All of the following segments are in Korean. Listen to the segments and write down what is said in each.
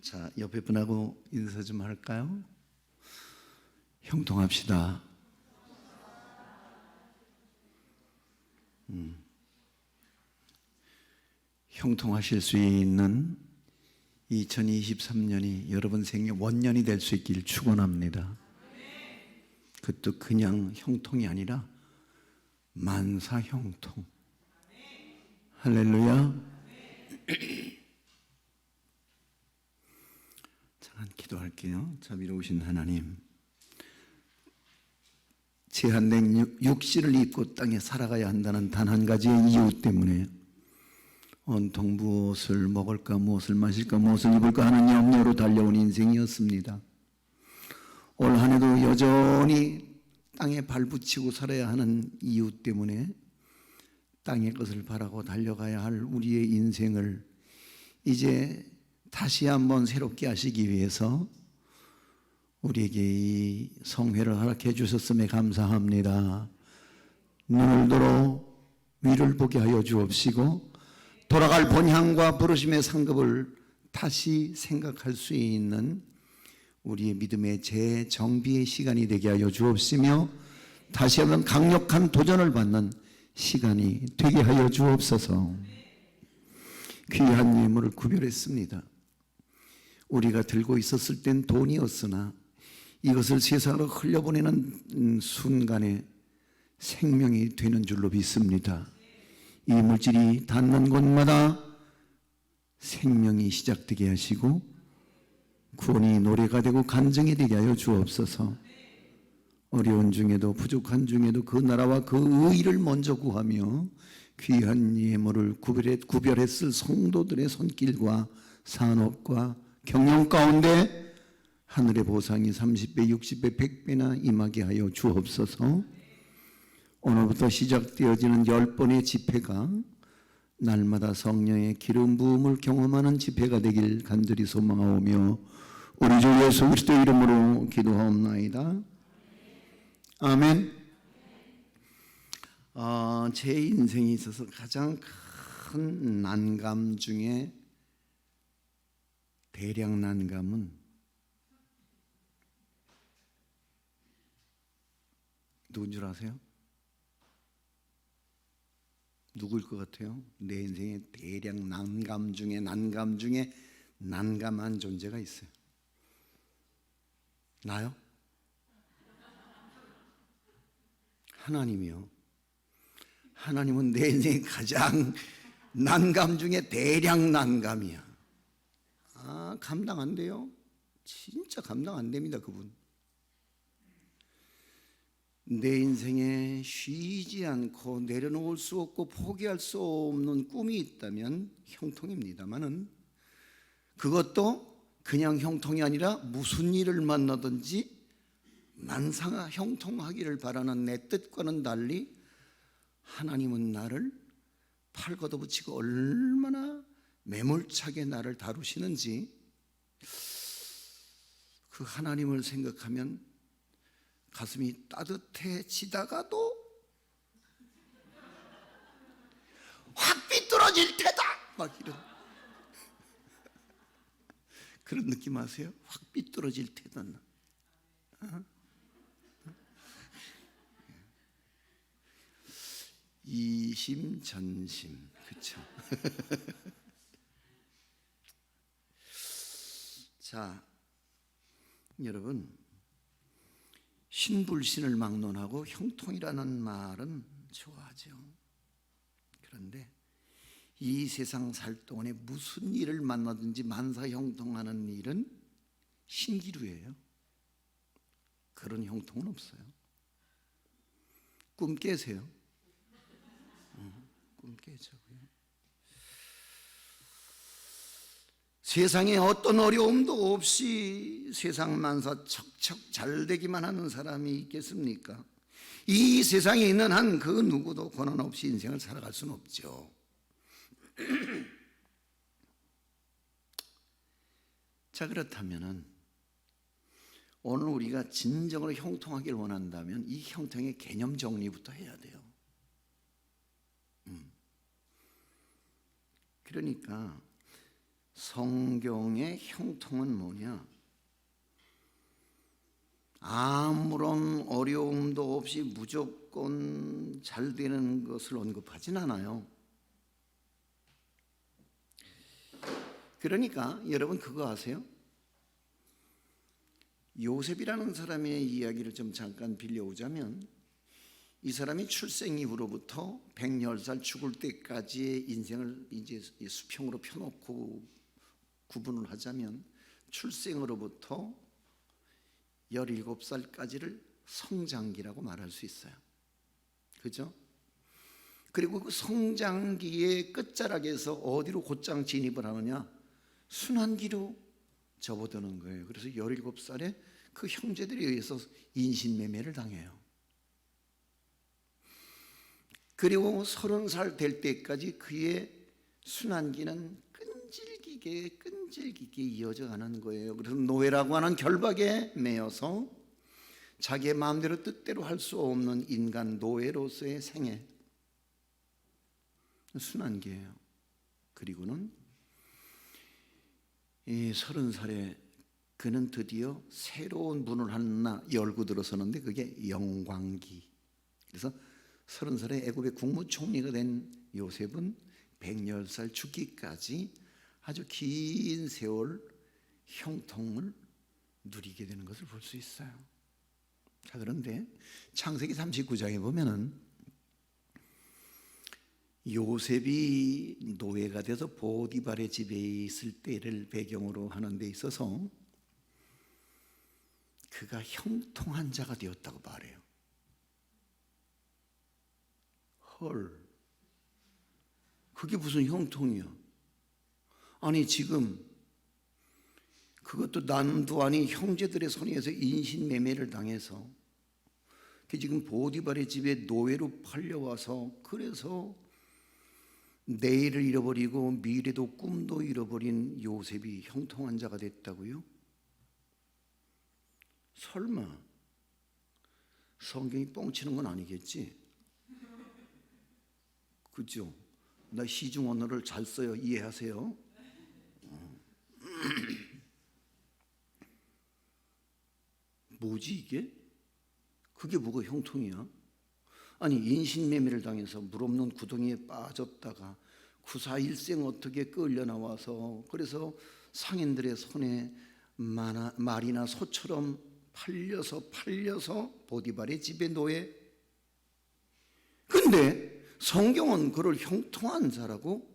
자, 옆에 분하고 인사 좀 할까요? 형통합시다. 형통하실 수 있는 2023년이 여러분 생애 원년이 될 수 있길 축원합니다. 그것도 그냥 형통이 아니라 만사 형통. 할렐루야. 잠깐 기도할게요. 자비로우신 하나님, 제한된 육신을 입고 땅에 살아가야 한다는 단 한 가지의 이유 때문에 온통 무엇을 먹을까, 무엇을 마실까, 무엇을 입을까 하는 염려로 달려온 인생이었습니다. 올 한 해도 여전히 땅에 발붙이고 살아야 하는 이유 때문에 땅의 것을 바라고 달려가야 할 우리의 인생을 이제 다시 한번 새롭게 하시기 위해서 우리에게 이 성회를 허락해 주셨음에 감사합니다. 눈을 들어 위를 보게 하여 주옵시고 돌아갈 본향과 부르심의 상급을 다시 생각할 수 있는 우리의 믿음의 재정비의 시간이 되게 하여 주옵시며 다시 한번 강력한 도전을 받는 시간이 되게 하여 주옵소서. 귀한 예물을 구별했습니다. 우리가 들고 있었을 땐 돈이었으나 이것을 세상으로 흘려보내는 순간에 생명이 되는 줄로 믿습니다. 이 물질이 닿는 곳마다 생명이 시작되게 하시고 구원이 노래가 되고 간증이 되게 하여 주옵소서. 어려운 중에도 부족한 중에도 그 나라와 그 의를 먼저 구하며 귀한 예물을 구별했을 성도들의 손길과 산업과 경영 가운데 하늘의 보상이 30배, 60배, 100배나 임하게 하여 주옵소서. 오늘부터 시작되어지는 10번의 집회가 날마다 성령의 기름 부음을 경험하는 집회가 되길 간절히 소망하오며 우리 주 예수 그리스도 이름으로 기도하옵나이다. 아멘. 제 인생에 있어서 가장 큰 난감 중에 대량 난감은 누군 줄 아세요? 누구일 것 같아요? 내 인생의 대량 난감 중에 난감한 존재가 있어요. 나요? 하나님이요. 하나님은 내 인생의 가장 난감 중에 대량 난감이야. 감당 안 돼요? 진짜 감당 안 됩니다, 그분. 내 인생에 쉬지 않고 내려놓을 수 없고 포기할 수 없는 꿈이 있다면 형통입니다만은 그것도 그냥 형통이 아니라 무슨 일을 만나든지 만사 형통하기를 바라는 내 뜻과는 달리 하나님은 나를 팔 걷어붙이고 얼마나 매몰차게 나를 다루시는지 그 하나님을 생각하면 가슴이 따뜻해지다가도 확 삐뚤어질 테다 막 이런 그런 느낌 아세요? 확 삐뚤어질 테다. 이심전심, 그렇죠? 자, 여러분, 신불신을 막론하고 형통이라는 말은 좋아하죠. 그런데 이 세상 살 동안에 무슨 일을 만나든지 만사형통하는 일은 신기루예요. 그런 형통은 없어요. 꿈 깨세요. 꿈 깨자고요. 세상에 어떤 어려움도 없이 세상 만사 척척 잘 되기만 하는 사람이 있겠습니까? 이 세상에 있는 한 그 누구도 고난 없이 인생을 살아갈 수는 없죠. 자, 그렇다면은 오늘 우리가 진정으로 형통하기를 원한다면 이 형통의 개념 정리부터 해야 돼요. 그러니까 성경의 형통은 뭐냐? 아무런 어려움도 없이 무조건 잘 되는 것을 언급하진 않아요. 그러니까 여러분 그거 아세요? 요셉이라는 사람의 이야기를 좀 잠깐 빌려오자면, 이 사람이 출생 이후로부터 110살 죽을 때까지의 인생을 이제 수평으로 펴놓고 구분을 하자면, 출생으로부터 17살까지를 성장기라고 말할 수 있어요. 그죠? 그리고 그 성장기의 끝자락에서 어디로 곧장 진입을 하느냐? 순환기로 접어드는 거예요. 그래서 17살에 그 형제들에 의해서 인신매매를 당해요. 그리고 30살 될 때까지 그의 순환기는 끈질기게 이어져 가는 거예요. 그래서 노예라고 하는 결박에 매여서 자기의 마음대로 뜻대로 할 수 없는 인간 노예로서의 생애, 순환기예요. 그리고는 이 30살에 그는 드디어 새로운 문을 하나 열고 들어서는데 그게 영광기. 그래서 30살에 애굽의 국무총리가 된 요셉은 110살 죽기까지 아주 긴 세월 형통을 누리게 되는 것을 볼 수 있어요. 자, 그런데 창세기 39장에 보면은 요셉이 노예가 돼서 보디발의 집에 있을 때를 배경으로 하는 데 있어서 그가 형통한 자가 되었다고 말해요. 헐, 그게 무슨 형통이야? 아니 지금 그것도 남도 아닌 형제들의 손에 의해서 인신매매를 당해서 지금 보디발의 집에 노예로 팔려와서, 그래서 내일을 잃어버리고 미래도 꿈도 잃어버린 요셉이 형통한 자가 됐다고요? 설마 성경이 뻥치는 건 아니겠지? 그죠? 나 시중 언어를 잘 써요. 이해하세요? 뭐지 이게? 그게 뭐가 형통이야? 아니 인신매매를 당해서 물 없는 구덩이에 빠졌다가 구사일생 어떻게 끌려 나와서, 그래서 상인들의 손에 말이나 소처럼 팔려서 보디발의 집에 노예. 근데 성경은 그를 형통한 자라고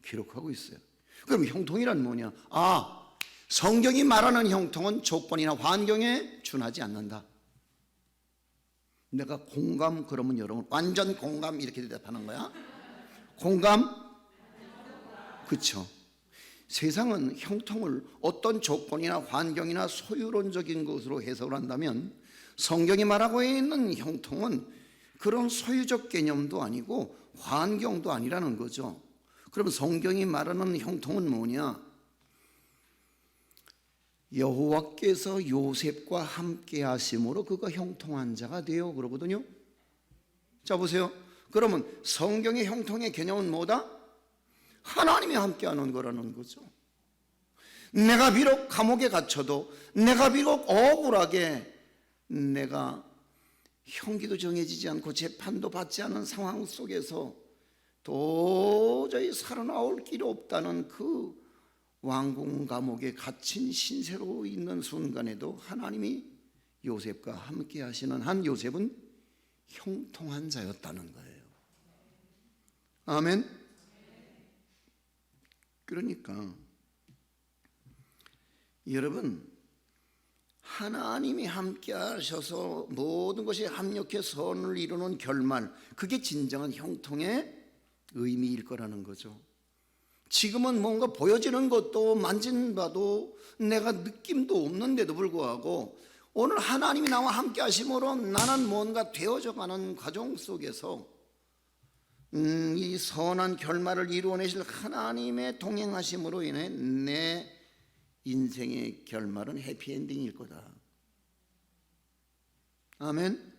기록하고 있어요. 그럼 형통이란 뭐냐? 성경이 말하는 형통은 조건이나 환경에 준하지 않는다. 내가 공감 그러면 여러분 완전 공감 이렇게 대답하는 거야. 공감? 그렇죠. 세상은 형통을 어떤 조건이나 환경이나 소유론적인 것으로 해석을 한다면, 성경이 말하고 있는 형통은 그런 소유적 개념도 아니고 환경도 아니라는 거죠. 그럼 성경이 말하는 형통은 뭐냐? 여호와께서 요셉과 함께 하심으로 그가 형통한 자가 되어 그러거든요. 자 보세요. 그러면 성경의 형통의 개념은 뭐다? 하나님이 함께하는 거라는 거죠. 내가 비록 감옥에 갇혀도, 내가 비록 억울하게, 내가 형기도 정해지지 않고 재판도 받지 않은 상황 속에서 도저히 살아나올 길이 없다는 그 왕궁 감옥에 갇힌 신세로 있는 순간에도 하나님이 요셉과 함께 하시는 한 요셉은 형통한 자였다는 거예요. 아멘. 그러니까 여러분, 하나님이 함께 하셔서 모든 것이 합력해 선을 이루는 결말, 그게 진정한 형통의 의미일 거라는 거죠. 지금은 뭔가 보여지는 것도 만진 바도 내가 느낌도 없는데도 불구하고 오늘 하나님이 나와 함께 하심으로 나는 뭔가 되어져가는 과정 속에서 이 선한 결말을 이루어내실 하나님의 동행하심으로 인해 내 인생의 결말은 해피엔딩일 거다. 아멘.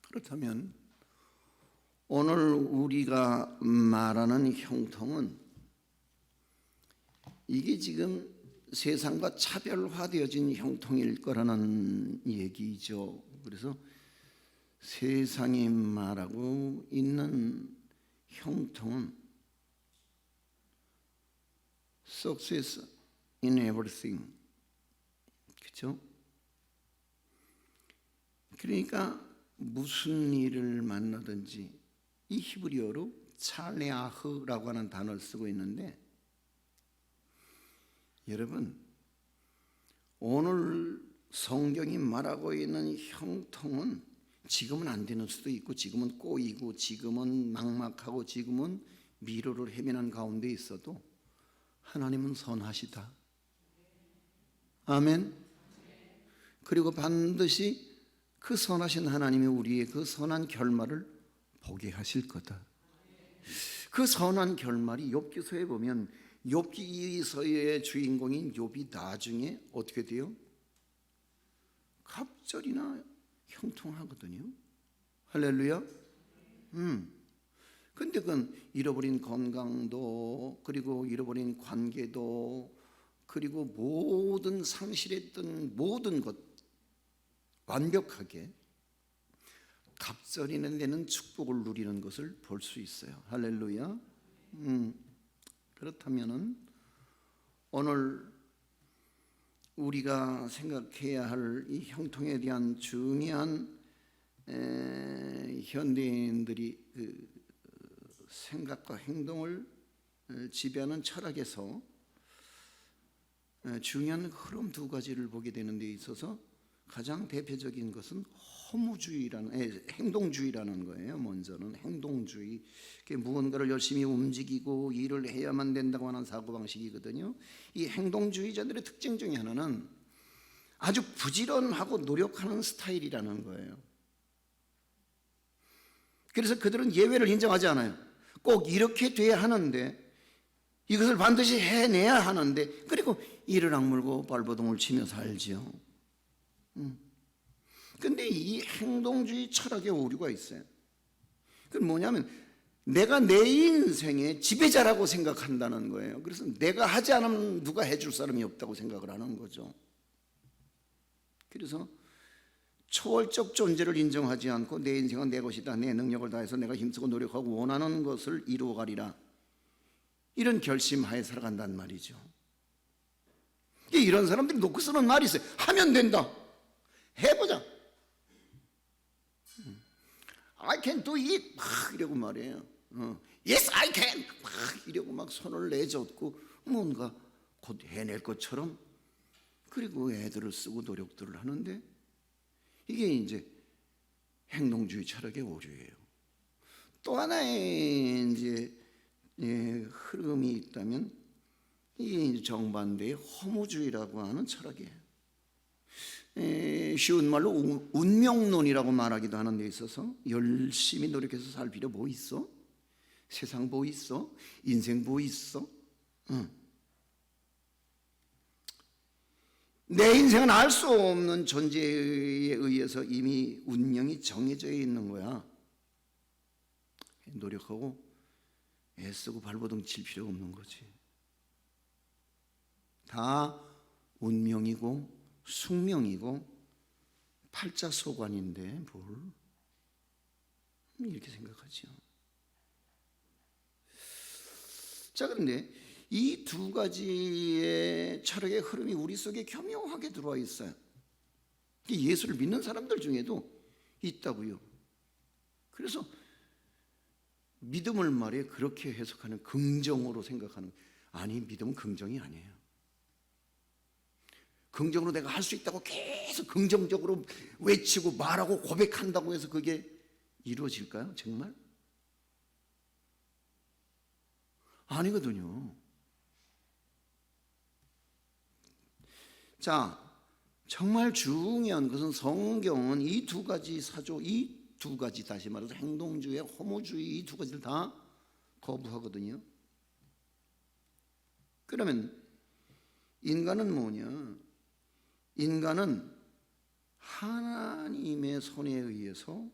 그렇다면 오늘 우리가 말하는 형통은 이게 지금 세상과 차별화되어진 형통일 거라는 얘기죠. 그래서 세상이 말하고 있는 형통은 success in everything, 그렇죠? 그러니까 무슨 일을 만나든지 이 히브리어로 찰레아흐라고 하는 단어를 쓰고 있는데, 여러분 오늘 성경이 말하고 있는 형통은 지금은 안 되는 수도 있고, 지금은 꼬이고, 지금은 막막하고, 지금은 미로를 헤매는 가운데 있어도 하나님은 선하시다. 아멘. 그리고 반드시 그 선하신 하나님이 우리의 그 선한 결말을 보게 하실 거다. 그 선한 결말이 욥기서에 보면, 욥기서의 주인공인 욥이 나중에 어떻게 돼요? 갑절이나 형통하거든요. 할렐루야. 근데 그건 잃어버린 건강도, 그리고 잃어버린 관계도, 그리고 모든 상실했던 모든 것 완벽하게 갑절이나 되는 축복을 누리는 것을 볼 수 있어요. 할렐루야. 그렇다면은 오늘 우리가 생각해야 할 이 형통에 대한 중요한 현대인들이 그 생각과 행동을 지배하는 철학에서 중요한 흐름 두 가지를 보게 되는 데 있어서 가장 대표적인 것은 허무주의라는, 행동주의라는 거예요. 먼저는 행동주의, 무언가를 열심히 움직이고 일을 해야만 된다고 하는 사고방식이거든요. 이 행동주의자들의 특징 중에 하나는 아주 부지런하고 노력하는 스타일이라는 거예요. 그래서 그들은 예외를 인정하지 않아요. 꼭 이렇게 돼야 하는데, 이것을 반드시 해내야 하는데, 그리고 이를 악물고 발버둥을 치며 살지요. 근데 이 행동주의 철학에 오류가 있어요. 그건 뭐냐면 내가 내 인생의 지배자라고 생각한다는 거예요. 그래서 내가 하지 않으면 누가 해줄 사람이 없다고 생각을 하는 거죠. 그래서 초월적 존재를 인정하지 않고 내 인생은 내 것이다, 내 능력을 다해서 내가 힘쓰고 노력하고 원하는 것을 이루어가리라, 이런 결심하에 살아간단 말이죠. 이런 사람들이 놓고 쓰는 말이 있어요. 하면 된다, 해보자, I can do it, 막 이러고 말이에요. Yes, I can, 막 이러고 막 손을 내젓고 뭔가 곧 해낼 것처럼, 그리고 애들을 쓰고 노력들을 하는데, 이게 이제 행동주의 철학의 오류예요. 또 하나의 이제 흐름이 있다면 이게 정반대의 허무주의라고 하는 철학이에요. 쉬운 말로 운명론이라고 말하기도 하는 데 있어서, 열심히 노력해서 살 필요 뭐 있어? 세상 뭐 있어? 인생 뭐 있어? 내 인생은 알 수 없는 존재에 의해서 이미 운명이 정해져 있는 거야. 노력하고 애쓰고 발버둥 칠 필요 없는 거지. 다 운명이고 숙명이고 팔자소관인데 뭘 이렇게 생각하죠. 자, 그런데 이 두 가지의 철학의 흐름이 우리 속에 교묘하게 들어와 있어요. 예수를 믿는 사람들 중에도 있다고요. 그래서 믿음을 말해 그렇게 해석하는, 긍정으로 생각하는, 아니 믿음은 긍정이 아니에요. 긍정으로 내가 할 수 있다고 계속 긍정적으로 외치고 말하고 고백한다고 해서 그게 이루어질까요? 정말? 아니거든요. 자, 정말 중요한 것은 성경은 이 두 가지 사조, 이 두 가지, 다시 말해서 행동주의, 허무주의, 이 두 가지를 다 거부하거든요. 그러면 인간은 뭐냐? 인간은 하나님의 손에 의해서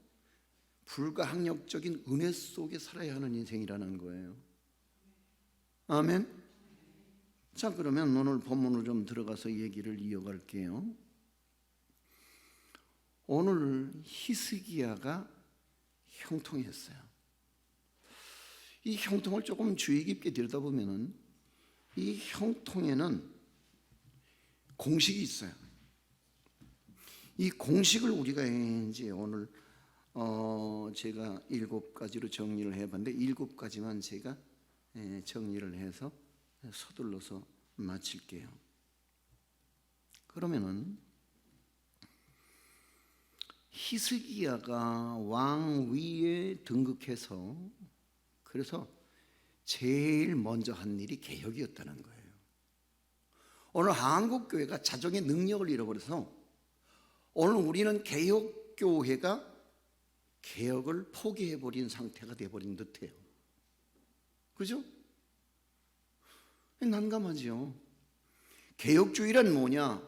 불가항력적인 은혜 속에 살아야 하는 인생이라는 거예요. 아멘. 자, 그러면 오늘 본문으로 좀 들어가서 얘기를 이어갈게요. 오늘 히스기야가 형통했어요. 이 형통을 조금 주의 깊게 들여다보면 이 형통에는 공식이 있어요. 이 공식을 우리가 이제 오늘 제가 7가지로 정리를 해봤는데 7가지만 제가 정리를 해서 서둘러서 마칠게요. 그러면은 히스기야가 왕 위에 등극해서 그래서 제일 먼저 한 일이 개혁이었다는 거예요. 오늘 한국교회가 자정의 능력을 잃어버려서 오늘 우리는 개혁교회가 개혁을 포기해버린 상태가 돼버린 듯해요. 그죠? 난감하죠. 개혁주의란 뭐냐?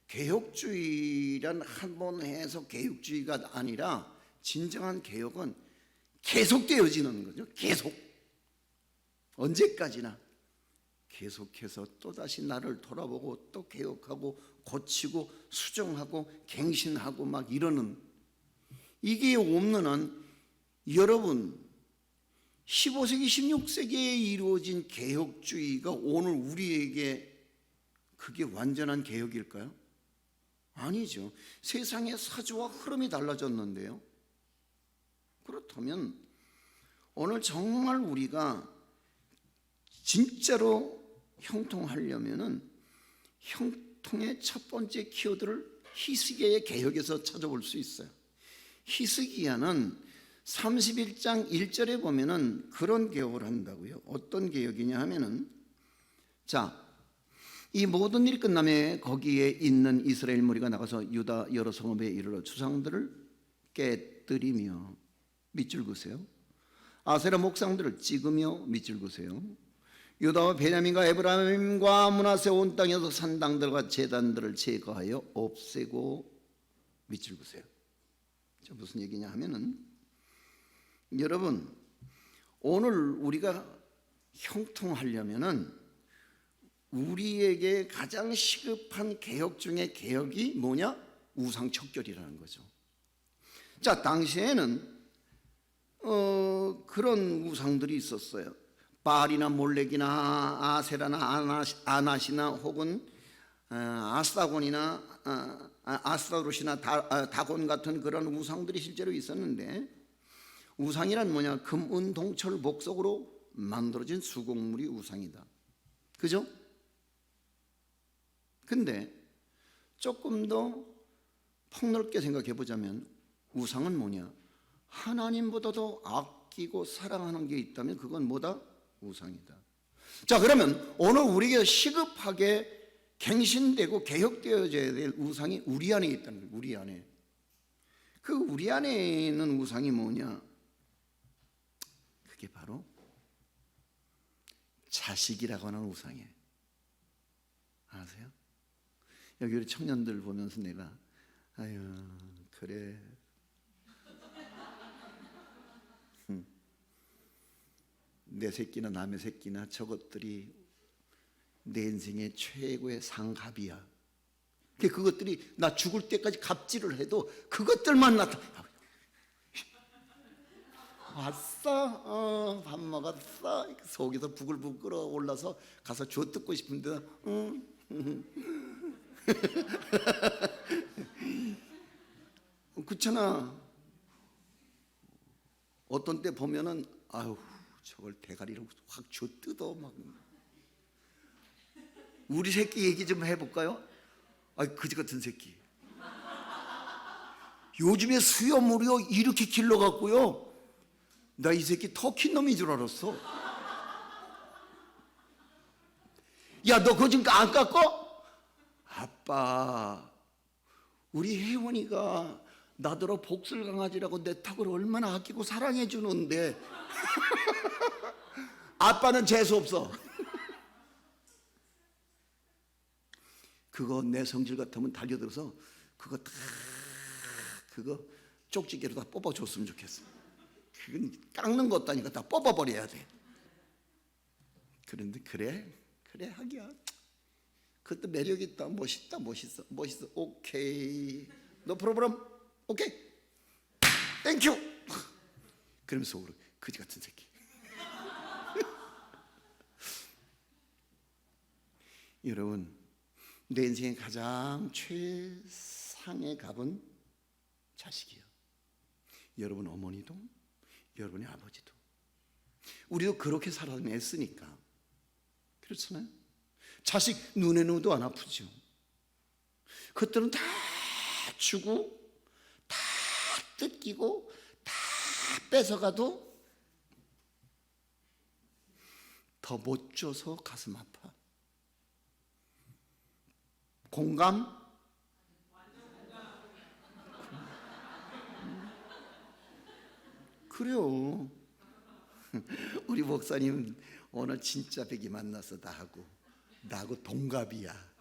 개혁주의란 한 번 해서 개혁주의가 아니라 진정한 개혁은 계속되어지는 거죠. 계속. 언제까지나 계속해서 또다시 나를 돌아보고 또 개혁하고 고치고 수정하고 갱신하고 막 이러는, 이게 없는 한 여러분 15세기 16세기에 이루어진 개혁주의가 오늘 우리에게 그게 완전한 개혁일까요? 아니죠. 세상의 사주와 흐름이 달라졌는데요. 그렇다면 오늘 정말 우리가 진짜로 형통하려면은 형통의 첫 번째 키워드를 히스기야의 개혁에서 찾아볼 수 있어요. 히스기야는 31장 1절에 보면은 그런 개혁을 한다고요. 어떤 개혁이냐 하면은, 자, 이 모든 일이 끝나면 거기에 있는 이스라엘 무리가 나가서 유다 여러 성읍에 이르러 주상들을 깨뜨리며 밑줄 그으세요. 아세라 목상들을 찍으며 밑줄 그으세요. 유다와 베냐민과 에브라임과 므낫세 온 땅에서 산당들과 제단들을 제거하여 없애고 밑줄 그으세요. 자, 무슨 얘기냐 하면은, 여러분 오늘 우리가 형통하려면은 우리에게 가장 시급한 개혁 중에 개혁이 뭐냐? 우상척결이라는 거죠. 자, 당시에는 그런 우상들이 있었어요. 바알이나 몰렉이나 아세라나 아낫이나 혹은 아스다곤이나 아스타롯이나 다곤 같은 그런 우상들이 실제로 있었는데, 우상이란 뭐냐? 금, 은, 동, 철, 목석으로 만들어진 수곡물이 우상이다. 그죠? 근데 조금 더 폭넓게 생각해 보자면 우상은 뭐냐? 하나님보다도 아끼고 사랑하는 게 있다면 그건 뭐다? 우상이다. 자, 그러면 오늘 우리에게 시급하게 갱신되고 개혁되어져야 될 우상이 우리 안에 있다는 거예요. 우리 안에. 그 우리 안에 있는 우상이 뭐냐? 그게 바로 자식이라고 하는 우상이에요. 아세요? 여기 우리 청년들 보면서 내가 아유 그래 내 새끼나 남의 새끼나 저것들이 내 인생의 최고의 상갑이야. 그것들이 나 죽을 때까지 갑질을 해도 그것들만 나타나. 왔어? 밥 먹었어? 속에서 부글부글 끓어올라서 가서 줘 뜯고 싶은데 그렇잖아. 어떤 때 보면은 아유 저걸 대가리로 확 줘 뜯어 막. 우리 새끼 얘기 좀 해볼까요? 아, 그지 같은 새끼. 요즘에 수염물이요 이렇게 길러갖고요. 나 이 새끼 터키 놈인 줄 알았어. 야, 너 그거 지금 안 깎어? 아빠, 우리 혜원이가 나더러 복슬 강아지라고 내 턱을 얼마나 아끼고 사랑해 주는데 아빠는 재수 없어. 그거 내 성질 같으면 달려들어서 그거 쪽지게로 다 뽑아줬으면 좋겠어. 그건 깎는 것도 아니고 다 뽑아버려야 돼. 그런데 그래 하기야. 그것도 매력 있다. 멋있다. 오케이. 너 프로그램 오케이. 땡큐. 그러면서 속으로 거지 같은 새끼. 여러분, 내 인생의 가장 최상의 값은 자식이요. 여러분 어머니도 여러분의 아버지도. 우리도 그렇게 살아냈으니까. 그렇잖아요. 자식 눈에 넣어도 안 아프죠. 그것들은 다 주고 다 뜯기고 다 뺏어가도 더 못 줘서 가슴 아파. 공감? 그래요. 우리 목사님 오늘 진짜 백이 만나서 나하고 동갑이야.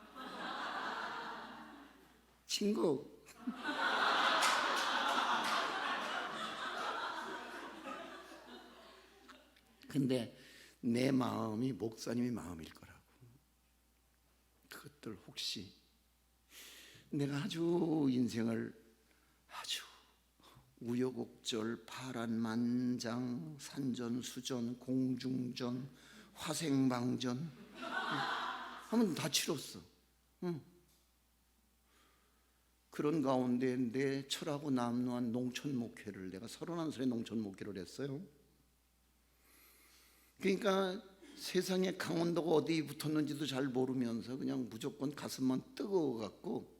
친구. 근데 내 마음이 목사님의 마음일 거라고. 그것들 혹시 내가 아주 인생을 아주 우여곡절, 파란만장, 산전수전, 공중전, 화생방전 하면 다 치렀어. 그런 가운데 내 철하고 남루한 농촌 목회를 내가 31살에 농촌 목회를 했어요. 그러니까 세상에 강원도가 어디 붙었는지도 잘 모르면서 그냥 무조건 가슴만 뜨거워갖고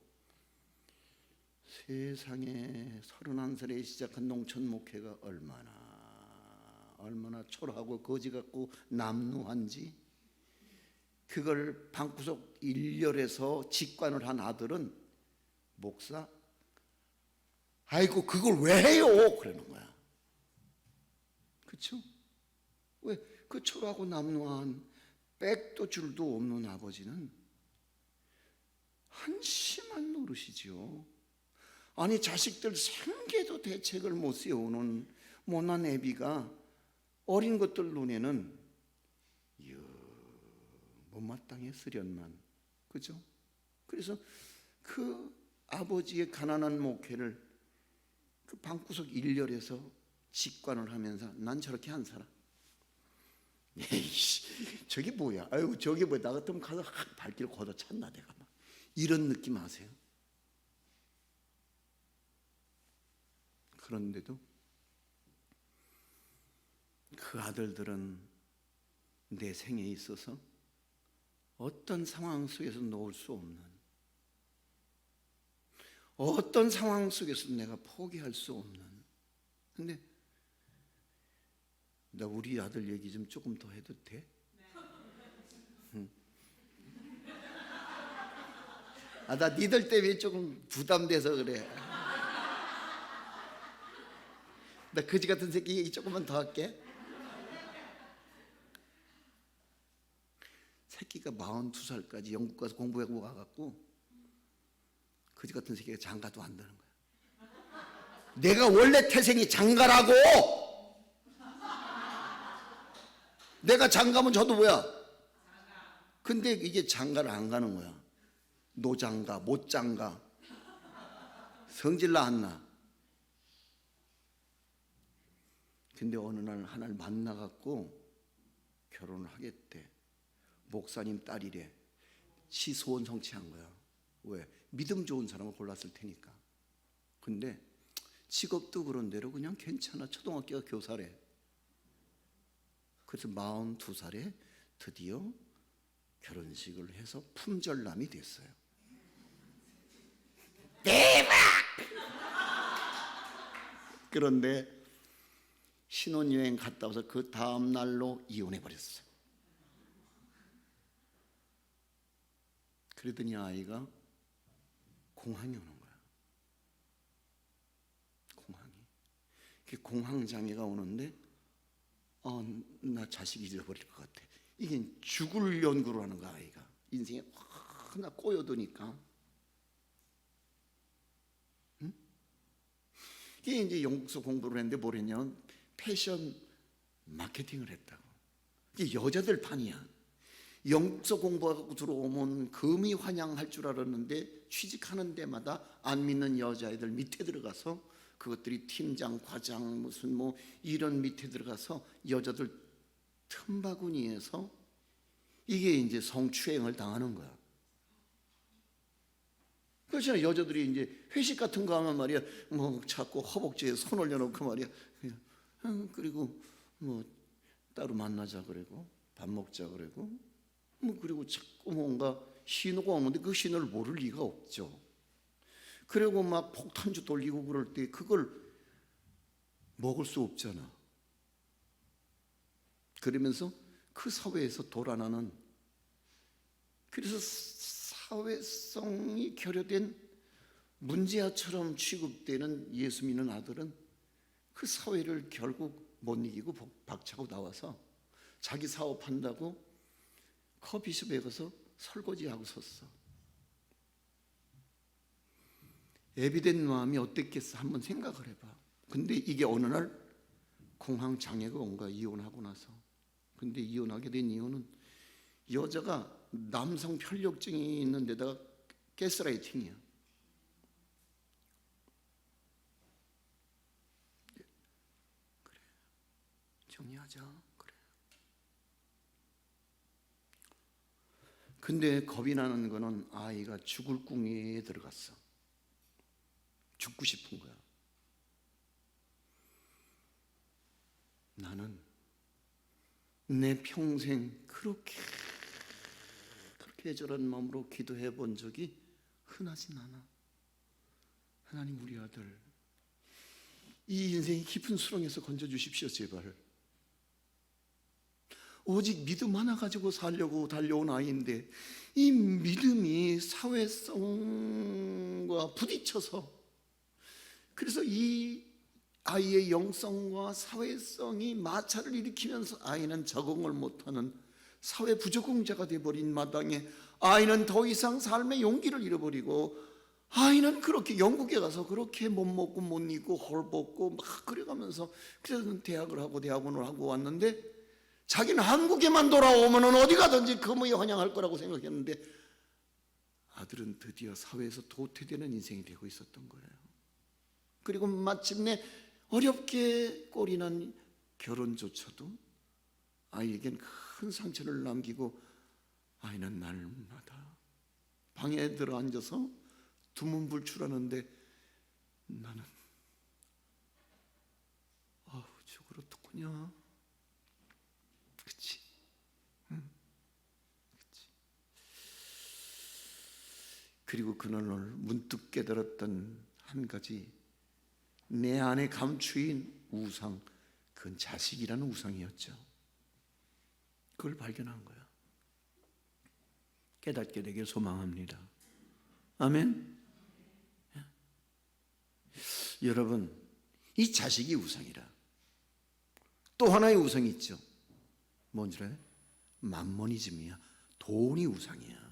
세상에 31살에 시작한 농촌 목회가 얼마나 초라하고 거지 같고 남루한지, 그걸 방구석 일렬에서 직관을 한 아들은 목사, 아이고 그걸 왜 해요? 그러는 거야. 그렇죠? 왜? 그 초라하고 남루한 백도 줄도 없는 아버지는 한심한 노릇이죠. 아니 자식들 생계도 대책을 못 세우는 못난 애비가 어린 것들 눈에는 못마땅했으련만. 그죠? 그래서 그 아버지의 가난한 목회를 그 방구석 일렬에서 직관을 하면서 난 저렇게 안 살아. 에이씨, 저게 뭐야? 아유, 저게 뭐야? 나 같으면 가서 발길 걷어 찼나 내가 막 이런 느낌 아세요? 그런데도 그 아들들은 내 생에 있어서 어떤 상황 속에서 놓을 수 없는, 어떤 상황 속에서 내가 포기할 수 없는. 근데 나 우리 아들 얘기 좀 조금 더 해도 돼? 나 니들 때문에 조금 부담돼서 그래. 나 거지 같은 새끼 얘기 조금만 더 할게. 새끼가 42살까지 영국 가서 공부하고 와갖고 거지 같은 새끼가 장가도 안 되는 거야. 내가 원래 태생이 장가라고. 내가 장가면 저도 뭐야? 근데 이게 장가를 안 가는 거야. 노장가, 못장가, 성질 나 안 나? 근데 어느 날 하나를 만나갖고 결혼을 하겠대. 목사님 딸이래. 시소원 성취한 거야. 왜? 믿음 좋은 사람을 골랐을 테니까. 근데 직업도 그런 대로 그냥 괜찮아. 초등학교가 교사래. 그래서 42살에 드디어 결혼식을 해서 품절남이 됐어요. 대박! 그런데 신혼여행 갔다 와서 그 다음 날로 이혼해버렸어요. 그러더니 아이가 공황이 오는 거야. 공황이. 그 공황장애가 오는데 나 자식 잊어버릴 것 같아. 이게 죽을 연구를 하는 거야. 아이가 인생에 하나 꼬여드니까. 응? 이게 이제 영국서 공부를 했는데 뭘 했냐면 패션 마케팅을 했다고. 이게 여자들 판이야. 영국서 공부하고 들어오면 금이 환영할 줄 알았는데 취직하는 데마다 안 믿는 여자애들 밑에 들어가서 그것들이 팀장, 과장 무슨 뭐 이런 밑에 들어가서 여자들 틈바구니에서 이게 이제 성추행을 당하는 거야. 그렇잖아요. 여자들이 이제 회식 같은 거 하면 말이야, 뭐 자꾸 허벅지에 손 올려놓고 말이야, 그리고 뭐 따로 만나자 그러고 밥 먹자 그러고 뭐 그리고 자꾸 뭔가 신호가 오는데 그 신호를 모를 리가 없죠. 그리고 막 폭탄주 돌리고 그럴 때 그걸 먹을 수 없잖아. 그러면서 그 사회에서 돌아나는, 그래서 사회성이 결여된 문제아처럼 취급되는 예수 믿는 아들은 그 사회를 결국 못 이기고 박차고 나와서 자기 사업한다고 커피숍에 가서 설거지하고 섰어. 애비된 마음이 어땠겠어? 한번 생각을 해봐. 근데 이게 어느 날 공황 장애가 온 거야, 이혼하고 나서. 근데 이혼하게 된 이유는 여자가 남성 편력증이 있는 데다가 가스라이팅이야. 그래, 정리하자. 그래. 근데 겁이 나는 거는 아이가 죽을 궁에 들어갔어. 죽고 싶은 거야. 나는 내 평생 그렇게 저런 마음으로 기도해 본 적이 흔하진 않아. 하나님, 우리 아들 이 인생의 깊은 수렁에서 건져주십시오, 제발. 오직 믿음 하나 가지고 살려고 달려온 아이인데 이 믿음이 사회성과 부딪혀서, 그래서 이 아이의 영성과 사회성이 마찰을 일으키면서 아이는 적응을 못하는 사회 부적응자가 되어버린 마당에 아이는 더 이상 삶의 용기를 잃어버리고, 아이는 그렇게 영국에 가서 그렇게 못 먹고 못 입고 헐벗고 막 그래가면서, 그래서 대학을 하고 대학원을 하고 왔는데 자기는 한국에만 돌아오면 어디 가든지 금이 환영할 거라고 생각했는데 아들은 드디어 사회에서 도태되는 인생이 되고 있었던 거예요. 그리고 마침내 어렵게 꼴이 난 결혼조차도 아이에겐 큰 상처를 남기고, 아이는 날마다 방에 들어 앉아서 두문불출하는데 나는 저걸 어떡하냐. 그치? 응? 그치? 그리고 그날 문득 깨달았던 한 가지, 내 안에 감추인 우상, 그건 자식이라는 우상이었죠. 그걸 발견한 거야. 깨닫게 되길 소망합니다. 아멘. 여러분, 이 자식이 우상이라. 또 하나의 우상이 있죠. 뭔지 알아요? 맘모니즘이야. 돈이 우상이야.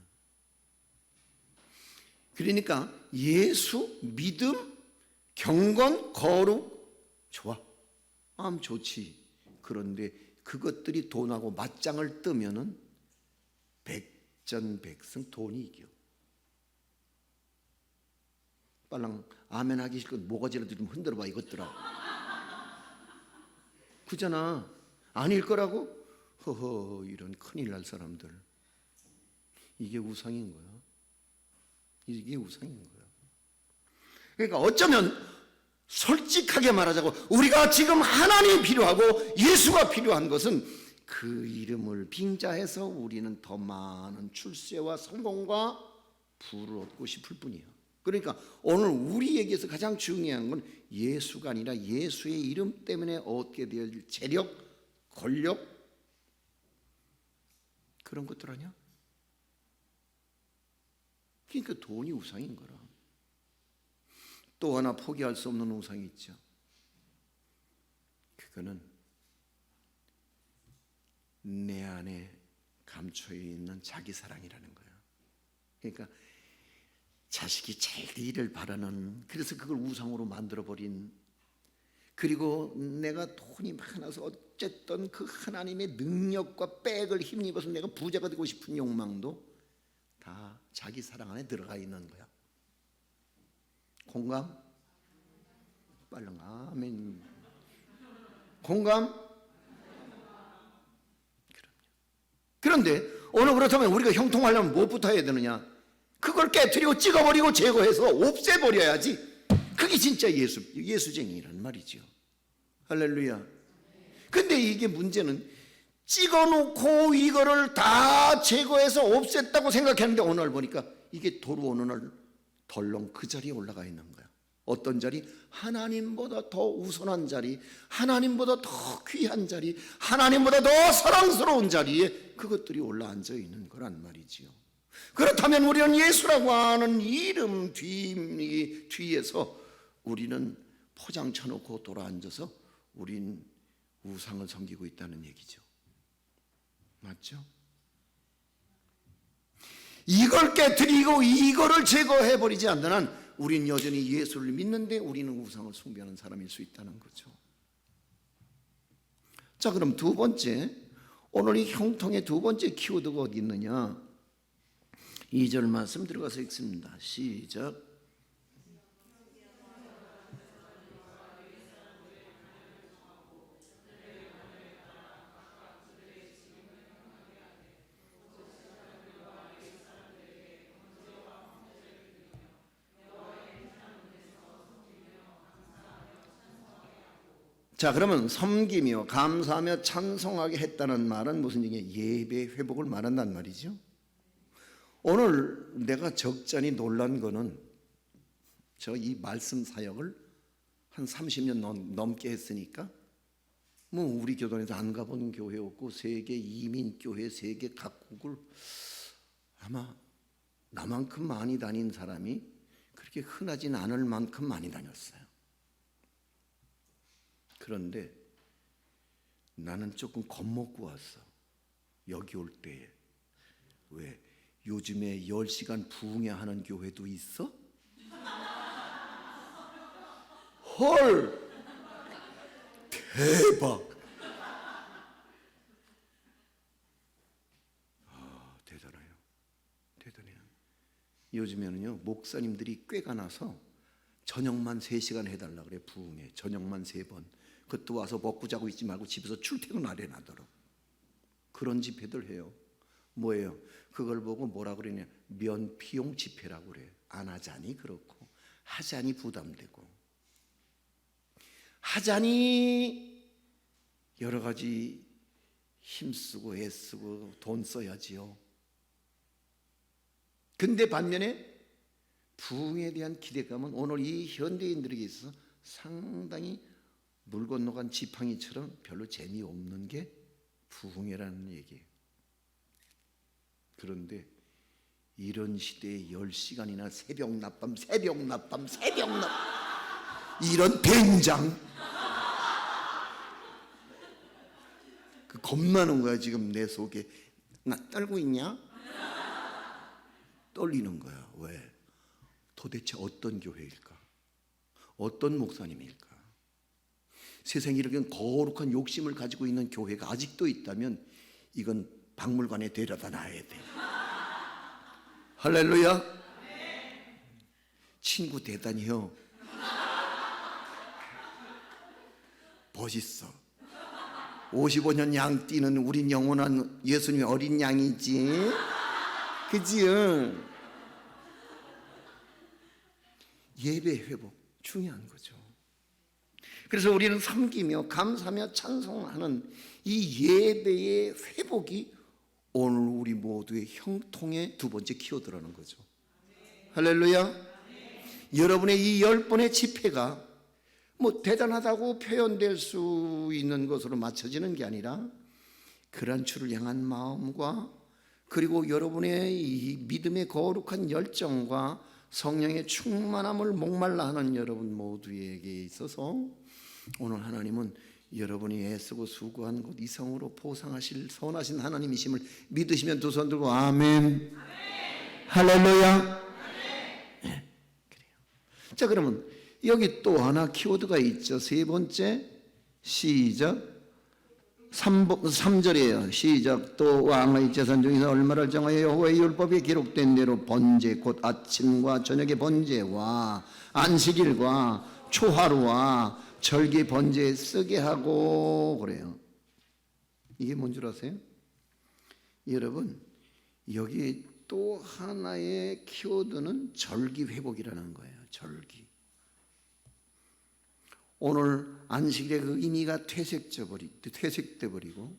그러니까 예수, 믿음, 경건, 거룩, 좋아. 마음 좋지. 그런데 그것들이 돈하고 맞짱을 뜨면은 백전백승 돈이 이겨. 빨랑 아멘 하기 싫고 모가지라도 좀 흔들어봐 이것들아. 그잖아. 아닐 거라고? 허허, 이런 큰일 날 사람들. 이게 우상인 거야. 이게 우상인 거야. 그러니까 어쩌면 솔직하게 말하자고, 우리가 지금 하나님이 필요하고 예수가 필요한 것은 그 이름을 빙자해서 우리는 더 많은 출세와 성공과 부를 얻고 싶을 뿐이야. 그러니까 오늘 우리에게서 가장 중요한 건 예수가 아니라 예수의 이름 때문에 얻게 될 재력, 권력, 그런 것들 아니야? 그러니까 돈이 우상인 거라. 또 하나 포기할 수 없는 우상이 있죠. 그거는 내 안에 감춰 있는 자기 사랑이라는 거예요. 그러니까 자식이 잘 되기를 바라는, 그래서 그걸 우상으로 만들어버린 그리고 내가 돈이 많아서 어쨌든 그 하나님의 능력과 백을 힘입어서 내가 부자가 되고 싶은 욕망도 다 자기 사랑 안에 들어가 있는 거야. 공감? 빨리 아멘. 공감? 그런데 오늘 그렇다면 우리가 형통하려면 무엇부터 해야 되느냐? 그걸 깨트리고 찍어버리고 제거해서 없애버려야지. 그게 진짜 예수쟁이란 말이죠. 할렐루야. 근데 이게 문제는 찍어놓고 이거를 다 제거해서 없앴다고 생각했는데 오늘 보니까 이게 도로 어느 날 덜렁 그 자리에 올라가 있는 거야. 어떤 자리? 하나님보다 더 우선한 자리, 하나님보다 더 귀한 자리, 하나님보다 더 사랑스러운 자리에 그것들이 올라앉아 있는 거란 말이지요. 그렇다면 우리는 예수라고 하는 이름 뒤에서 우리는 포장 쳐놓고 돌아앉아서 우린 우상을 섬기고 있다는 얘기죠. 맞죠? 이걸 깨트리고 이거를 제거해버리지 않는 한 우린 여전히 예수를 믿는데 우리는 우상을 숭배하는 사람일 수 있다는 거죠. 자, 그럼 두 번째, 오늘 이 형통의 두 번째 키워드가 어디 있느냐? 2절 말씀 들어가서 읽습니다. 시작. 자, 그러면 섬기며 감사하며 찬송하게 했다는 말은 무슨 얘기예요? 예배 회복을 말한단 말이죠. 오늘 내가 적잖이 놀란 거는 저 이 말씀 사역을 한 30년 넘게 했으니까 뭐 우리 교단에서 안 가본 교회 없고 세계 이민교회 세계 각국을 아마 나만큼 많이 다닌 사람이 그렇게 흔하진 않을 만큼 많이 다녔어요. 그런데 나는 조금 겁먹고 왔어. 여기 올 때에. 왜? 요즘에 10시간 부흥회 하는 교회도 있어? 헐! 대박! 대단해요. 대단해요. 요즘에는요, 목사님들이 꾀가 나서 저녁만 3시간 해달라 그래. 부흥회 저녁만 3번. 그것도 와서 먹고 자고 있지 말고 집에서 출퇴근 안 해놔도록. 그런 집회들 해요. 뭐예요? 그걸 보고 뭐라 그러냐? 면피용 집회라고 그래. 안 하자니 그렇고 하자니 부담되고 하자니 여러 가지 힘쓰고 애쓰고 돈 써야지요. 근데 반면에 부흥에 대한 기대감은 오늘 이 현대인들에게 있어서 상당히 물 건너간 지팡이처럼 별로 재미없는 게 부흥회라는 얘기예요. 그런데 이런 시대에 10시간이나 새벽 낮밤 이런 된장 그 겁나는 거야. 지금 내 속에. 나 떨고 있냐? 떨리는 거야. 왜? 도대체 어떤 교회일까? 어떤 목사님일까? 세상에 이렇게 거룩한 욕심을 가지고 있는 교회가 아직도 있다면 이건 박물관에 데려다 놔야 돼. 할렐루야. 친구 대단해요. 멋있어. 55년 양 띠는 우린 영원한 예수님의 어린 양이지. 그지? 예배 회복 중요한 거죠. 그래서 우리는 섬기며 감사하며 찬송하는 이 예배의 회복이 오늘 우리 모두의 형통의 두 번째 키워드라는 거죠. 할렐루야. 여러분의 이 10번의 집회가 뭐 대단하다고 표현될 수 있는 것으로 맞춰지는 게 아니라 그런 주를 향한 마음과 그리고 여러분의 이 믿음의 거룩한 열정과 성령의 충만함을 목말라 하는 여러분 모두에게 있어서 오늘 하나님은 여러분이 애쓰고 수고한 것 이상으로 보상하실 선하신 하나님이심을 믿으시면 두 손 들고 아멘. 할렐루야. 네, 그래요. 자, 그러면 여기 또 하나 키워드가 있죠. 세 번째, 시작. 3절이에요. 시작. 또 왕의 재산 중에서 얼마를 정하여 여호와의 율법에 기록된 대로 번제 곧 아침과 저녁의 번제와 안식일과 초하루와 절기 번제에 쓰게 하고 그래요. 이게 뭔 줄 아세요? 여러분, 여기 또 하나의 키워드는 절기 회복이라는 거예요. 절기. 오늘 안식일의 그 의미가 퇴색돼 버리고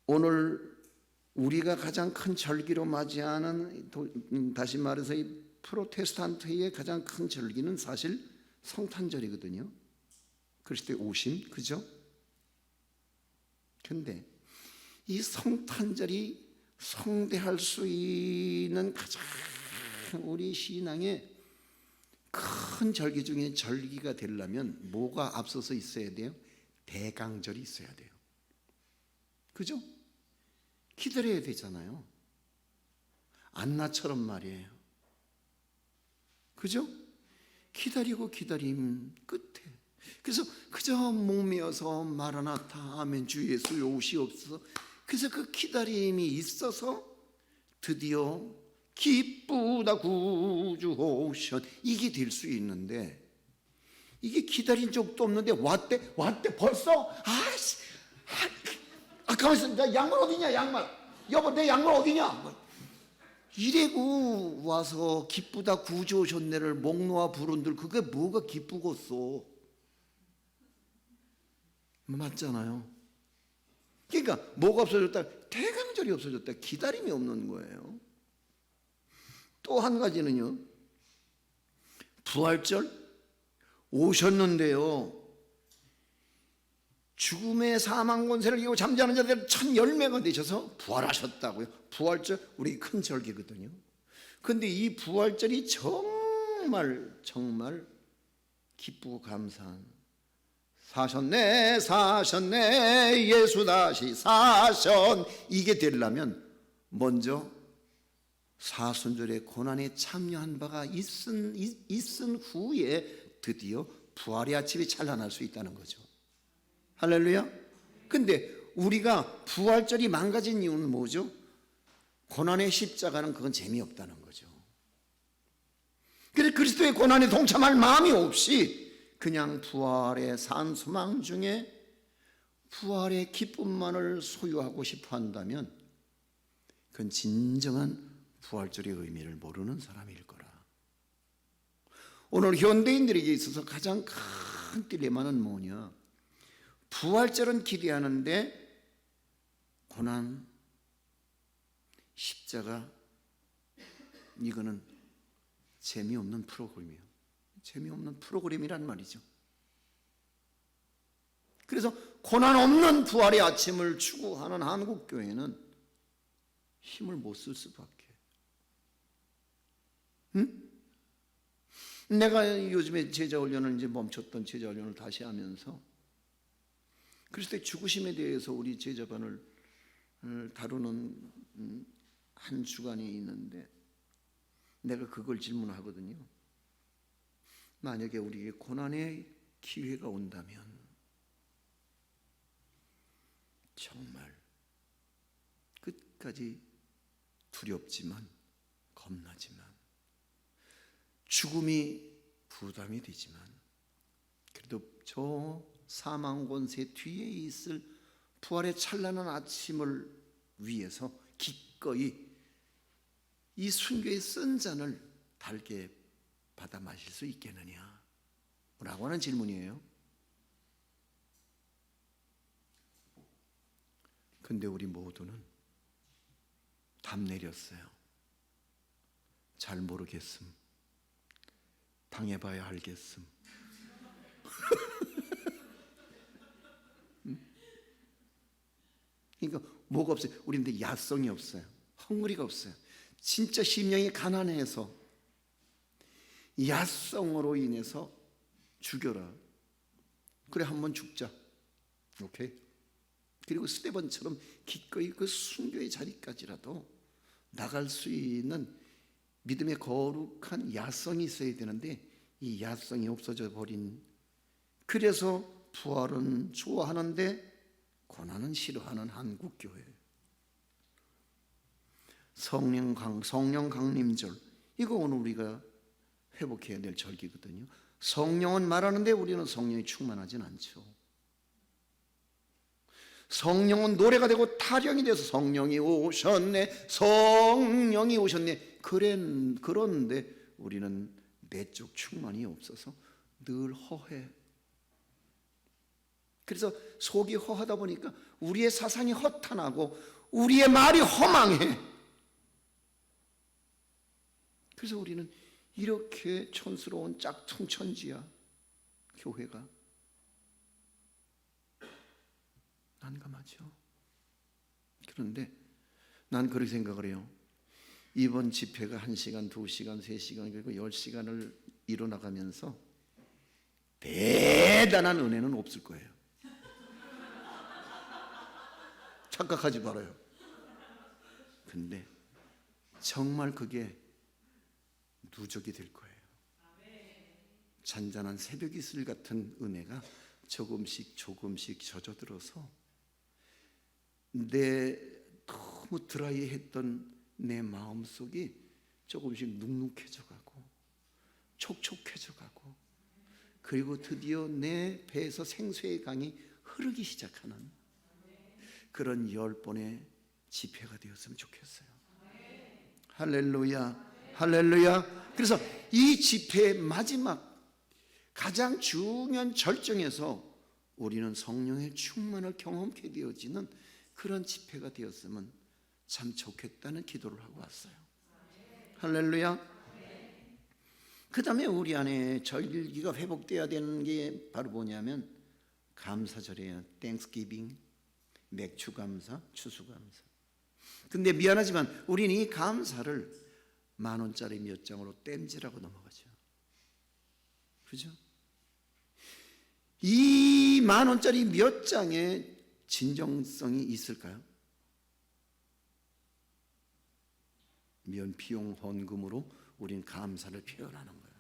오늘 우리가 가장 큰 절기로 맞이하는, 다시 말해서 이 프로테스탄트의 가장 큰 절기는 사실 성탄절이거든요. 그리스도의 오심, 그죠? 근데 이 성탄절이 성대할 수 있는 가장 우리 신앙의 큰 절기 중에 절기가 되려면 뭐가 앞서서 있어야 돼요? 대강절이 있어야 돼요. 그죠? 기다려야 되잖아요. 안나처럼 말이에요. 그죠? 기다리고 기다림 끝에, 그래서 그저 목매어서 마라나타 아멘 주 예수 오시옵소서, 그래서 그 기다림이 있어서 드디어 기쁘다 구주 오셔, 이게 될 수 있는데, 이게 기다린 적도 없는데 왔대 벌써? 아씨, 가만있어. 나 양말 어디냐, 양말. 여보, 내 양말 어디냐. 이래고 와서 기쁘다 구주 오셨네를 목 놓아 부른들 그게 뭐가 기쁘겠어. 맞잖아요. 그러니까 뭐가 없어졌다? 대강절이 없어졌다. 기다림이 없는 거예요. 또 한 가지는요, 부활절 오셨는데요, 죽음의 사망 권세를 이기고 잠자는 자들 1010명가 되셔서 부활하셨다고요. 부활절 우리 큰 절기거든요. 근데 이 부활절이 정말 기쁘고 감사한, 사셨네 예수 다시 사셨, 이게 되려면 먼저 사순절의 고난에 참여한 바가 있은 후에 드디어 부활의 아침이 찬란할 수 있다는 거죠. 할렐루야. 근데 우리가 부활절이 망가진 이유는 뭐죠? 고난의 십자가는 그건 재미없다는 거죠. 그래서 그리스도의 고난에 동참할 마음이 없이 그냥 부활의 산 소망 중에 부활의 기쁨만을 소유하고 싶어 한다면 그건 진정한 부활절의 의미를 모르는 사람일 거라. 오늘 현대인들에게 있어서 가장 큰 딜레마는 뭐냐? 부활절은 기대하는데 고난, 십자가, 이거는 재미없는 프로그램이에요. 재미없는 프로그램이란 말이죠. 그래서 고난 없는 부활의 아침을 추구하는 한국교회는 힘을 못 쓸 수밖에. 응? 내가 요즘에 제자훈련을 이제 멈췄던 제자훈련을 다시 하면서 그리스도의 죽으심에 대해서 우리 제자반을 다루는 한 주간이 있는데 내가 그걸 질문하거든요. 만약에 우리에게 고난의 기회가 온다면 정말 끝까지 두렵지만 겁나지만 죽음이 부담이 되지만 그래도 저 사망 권세 뒤에 있을 부활의 찬란한 아침을 위해서 기꺼이 이 순교의 쓴 잔을 달게 받아 마실 수 있겠느냐 라고 하는 질문이에요. 근데 우리 모두는 답 내렸어요. 잘 모르겠음. 당해봐야 알겠음. 그러니까 뭐가 없어요. 우리는 야성이 없어요. 헝그리가 없어요. 진짜 심령이 가난해서 야성으로 인해서 죽여라. 그래 한번 죽자. 오케이. 그리고 스데반처럼 기꺼이 그 순교의 자리까지라도 나갈 수 있는 믿음의 거룩한 야성이 있어야 되는데 이 야성이 없어져 버린, 그래서 부활은 좋아하는데 고난은 싫어하는 한국교회. 성령 강림절, 이거 오늘 우리가 회복해야 될 절기거든요. 성령은 말하는데 우리는 성령이 충만하진 않죠. 성령은 노래가 되고 타령이 돼서 성령이 오셨네, 성령이 오셨네. 그런데 우리는 내적 충만이 없어서 늘 허해. 그래서 속이 허하다 보니까 우리의 사상이 허탄하고 우리의 말이 허망해. 그래서 우리는 이렇게 촌스러운 짝퉁 천지야, 교회가. 난감하죠. 그런데 난 그렇게 생각을 해요. 이번 집회가 1시간, 2시간, 3시간, 그리고 10시간을 이뤄나가면서 대단한 은혜는 없을 거예요. 착각하지 말아요. 근데 정말 그게 누적이 될 거예요. 잔잔한 새벽 이슬 같은 은혜가 조금씩 젖어들어서 내 너무 드라이했던 내 마음속이 조금씩 눅눅해져가고 촉촉해져가고, 그리고 드디어 내 배에서 생수의 강이 흐르기 시작하는 그런 10번의 집회가 되었으면 좋겠어요. 할렐루야, 할렐루야. 그래서 이 집회의 마지막 가장 중요한 절정에서 우리는 성령의 충만을 경험하게 되어지는 그런 집회가 되었으면 참 좋겠다는 기도를 하고 왔어요. 할렐루야. 그 다음에 우리 안에 절기가 회복되어야 되는 게 바로 뭐냐면 감사절이에요. Thanksgiving, 맥주감사, 추수감사. 근데 미안하지만 우리는 이 감사를 10,000원짜리 몇 장으로 땜질하고 넘어가죠. 그죠? 이 10,000원짜리 몇 장에 진정성이 있을까요? 면피용 헌금으로 우린 감사를 표현하는 거예요.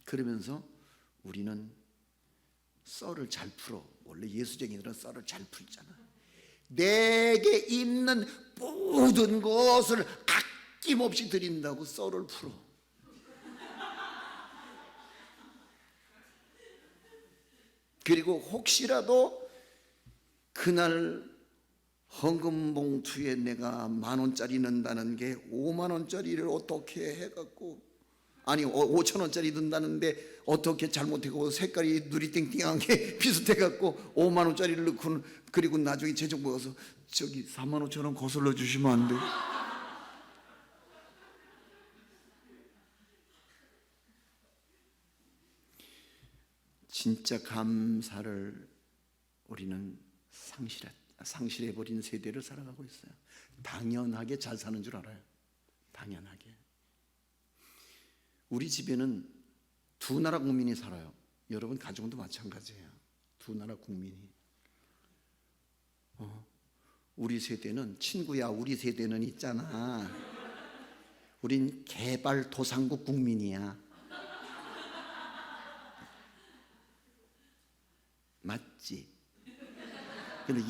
그러면서 우리는 썰을 잘 풀어. 원래 예수쟁이들은 썰을 잘 풀잖아. 내게 있는 모든 것을 아낌없이 드린다고 썰을 풀어. 그리고 혹시라도 그날 헌금 봉투에 내가 10,000원짜리 넣는다는 게 50,000원짜리를 어떻게 해갖고, 아니 5,000원짜리 넣는다는데 어떻게 잘못해고 색깔이 누리땡땡한 게 비슷해갖고 50,000원짜리를 넣고, 그리고 나중에 재정 보고서 저기 45,000원 거슬러 주시면 안 돼요? 진짜 감사를 우리는 상실해버린 세대를 살아가고 있어요. 당연하게 잘 사는 줄 알아요. 당연하게. 우리 집에는 두 나라 국민이 살아요. 여러분 가정도 마찬가지예요. 두 나라 국민이. 우리 세대는, 친구야 우리 세대는 있잖아, 우린 개발도상국 국민이야. 맞지? 근데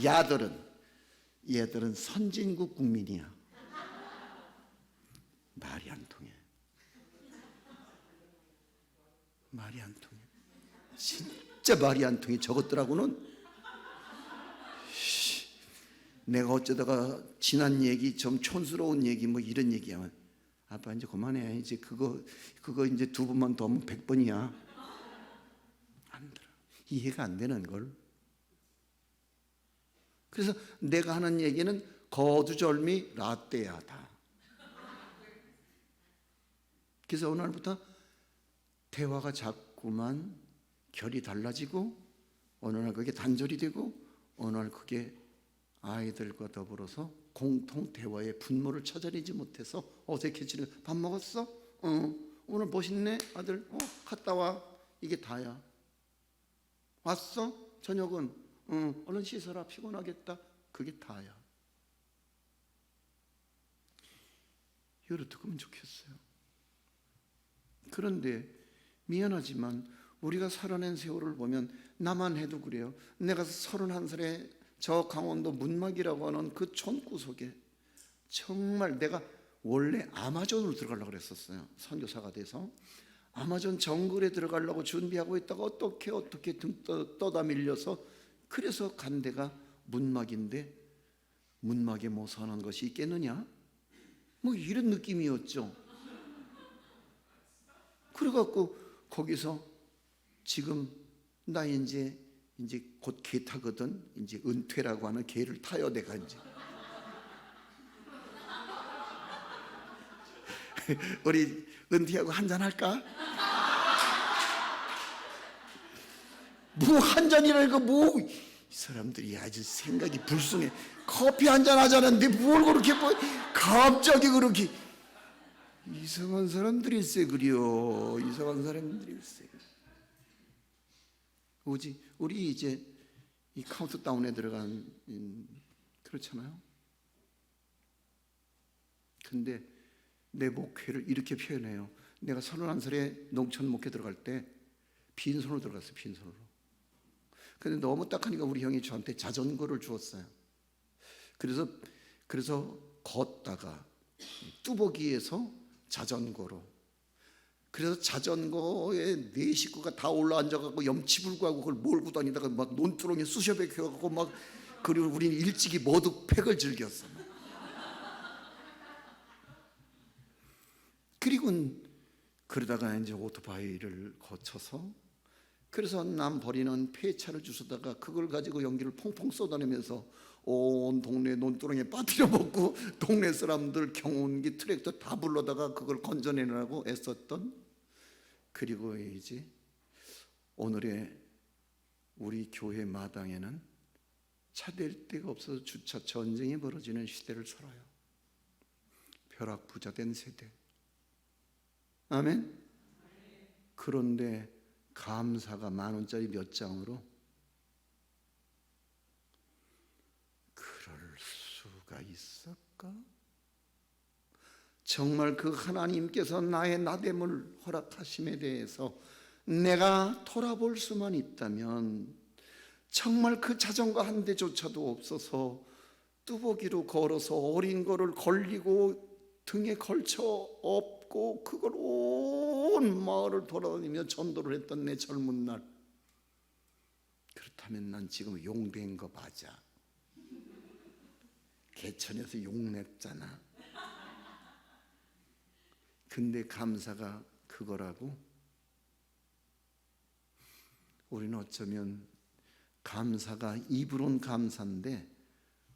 얘들은 선진국 국민이야. 말이 안 통해. 말이 안 통해. 진짜 말이 안 통해. 저것들하고는 내가 어쩌다가 지난 얘기, 좀 촌스러운 얘기, 뭐 이런 얘기하면 아빠 이제 그만해. 이제 그거 이제 2번만 더 하면 100번이야. 안 들어. 이해가 안 되는 걸. 그래서 내가 하는 얘기는 거두절미 라떼야 다. 그래서 어느 날부터 대화가 자꾸만 결이 달라지고, 어느 날 그게 단절이 되고, 어느 날 그게 아이들과 더불어서 공통 대화의 분모를 찾아내지 못해서 어색해지는. 밥 먹었어? 오늘 멋있네 아들. 갔다 와. 이게 다야. 왔어? 저녁은? 얼른 씻어라. 피곤하겠다. 그게 다야. 이걸 어떻게 하면 좋겠어요? 그런데 미안하지만 우리가 살아낸 세월을 보면 나만 해도 그래요. 내가 31살에 저 강원도 문막이라고 하는 그 촌구석에 정말 내가 원래 아마존으로 들어가려고 그랬었어요. 선교사가 돼서 아마존 정글에 들어가려고 준비하고 있다가 어떻게 등 떠다 밀려서 그래서 간 데가 문막인데 문막에 뭐 선한 것이 있겠느냐? 뭐 이런 느낌이었죠. 그래갖고 거기서 지금 나 이제 곧 개 타거든. 이제 은퇴라고 하는 개를 타요 내가 이제. 우리 은퇴하고 한잔 할까? 뭐 한잔이라니까 뭐 이 사람들이 아주 생각이 불순해. 커피 한잔 하자는데 뭘 그렇게 뭐 갑자기 그렇게 이상한 사람들이 있어 그려. 이상한 사람들이 있어. 우리 이제 이 카운트다운에 들어간 그렇잖아요. 근데 내 목회를 이렇게 표현해요. 내가 31살에 농촌 목회 들어갈 때 빈손으로 들어갔어요. 빈손으로. 근데 너무 딱하니까 우리 형이 저한테 자전거를 주었어요. 그래서 걷다가 뚜벅이에서 자전거로. 그래서 자전거에 네 식구가 다 올라앉아갖고 염치불구하고 그걸 몰고 다니다가 막 논두렁에 쑤셔박혀갖고 막 그리고 우리는 일찍이 머드팩을 즐겼어. 그리고 그러다가 이제 오토바이를 거쳐서 그래서 남 버리는 폐차를 주워다가 그걸 가지고 연기를 퐁퐁 쏟아내면서 온 동네 논두렁에 빠뜨려 먹고 동네 사람들 경운기 트랙터 다 불러다가 그걸 건져내느라고 애썼던. 그리고 이제 오늘의 우리 교회 마당에는 차 댈 데가 없어서 주차 전쟁이 벌어지는 시대를 살아요. 벼락부자된 세대. 아멘. 그런데 감사가 10,000원짜리 몇 장으로 그럴 수가 있을까? 정말 그 하나님께서 나의 나됨을 허락하심에 대해서 내가 돌아볼 수만 있다면 정말 그 자전거 한 대조차도 없어서 뚜벅이로 걸어서 어린 거를 걸리고 등에 걸쳐 업고 그걸 온 마을을 돌아다니며 전도를 했던 내 젊은 날. 그렇다면 난 지금 용된 거 맞아. 개천에서 용 냈잖아. 근데 감사가 그거라고? 우리는 어쩌면 감사가 입으론 감사인데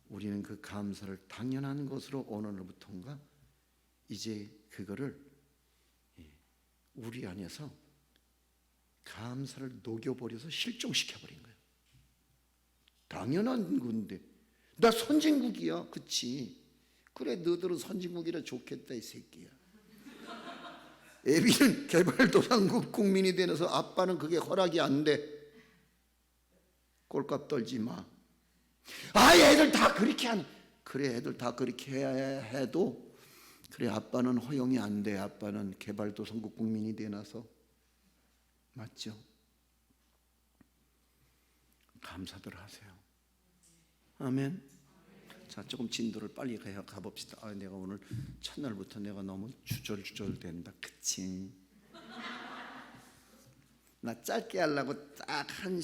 우리는 그 감사를 당연한 것으로 오늘부터인가 이제 그거를 우리 안에서 감사를 녹여버려서 실종시켜버린 거예요. 당연한 건데 나 선진국이야. 그치? 그래 너들은 선진국이라 좋겠다 이 새끼야. 애비는 개발도상국 국민이 되면서 아빠는 그게 허락이 안 돼. 꼴값 떨지 마. 아 애들 다 그렇게 하는. 그래 애들 다 그렇게 해야 해도 그래 아빠는 허용이 안 돼. 아빠는 개발도상국 국민이 되나서. 맞죠? 감사들 하세요. 아멘. 자 조금 진도를 빨리 가봅시다. 아, 내가 오늘 첫날부터 내가 너무 주절주절 된다. 그치? 나 짧게 하려고 딱 한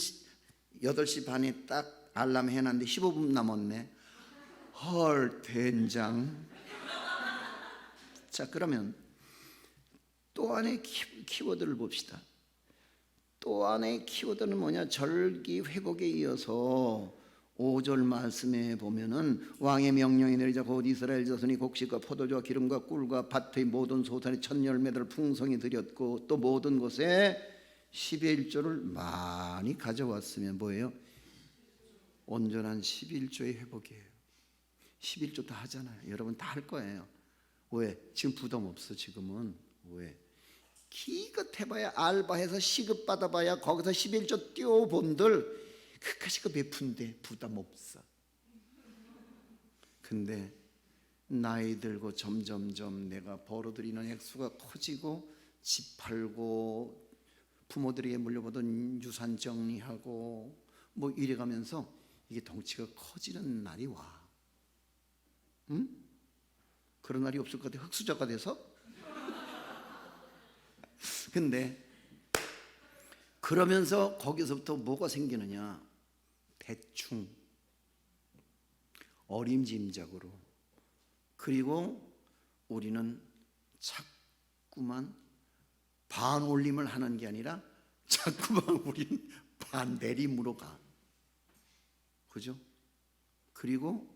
8시 반에 딱 알람 해놨는데 15분 남았네. 헐 된장. 자 그러면 또 하나의 키워드를 봅시다. 또 하나의 키워드는 뭐냐? 절기 회복에 이어서 5절 말씀에 보면은 왕의 명령이 내리자 곧 이스라엘 자손이 곡식과 포도주와 기름과 꿀과 밭의 모든 소산의 첫 열매들을 풍성히 드렸고 또 모든 곳에 11조를 많이 가져왔으면 뭐예요? 온전한 11조의 회복이에요. 11조 다 하잖아요. 여러분 다 할 거예요. 왜? 지금 부담 없어. 지금은 왜? 기껏해봐야 알바해서 시급 받아봐야 거기서 11조 띄워본들 그까지 그 몇 푼데 부담 없어. 근데 나이 들고 점점점 내가 벌어들이는 액수가 커지고 집 팔고 부모들에게 물려받은 유산 정리하고 뭐 이래가면서 이게 덩치가 커지는 날이 와. 응? 그런 날이 없을 것 같아. 흑수저가 돼서. 근데 그러면서 거기서부터 뭐가 생기느냐? 대충, 어림짐작으로. 그리고 우리는 자꾸만 반올림을 하는 게 아니라 자꾸만 우리는 반내림으로 가. 그죠? 그리고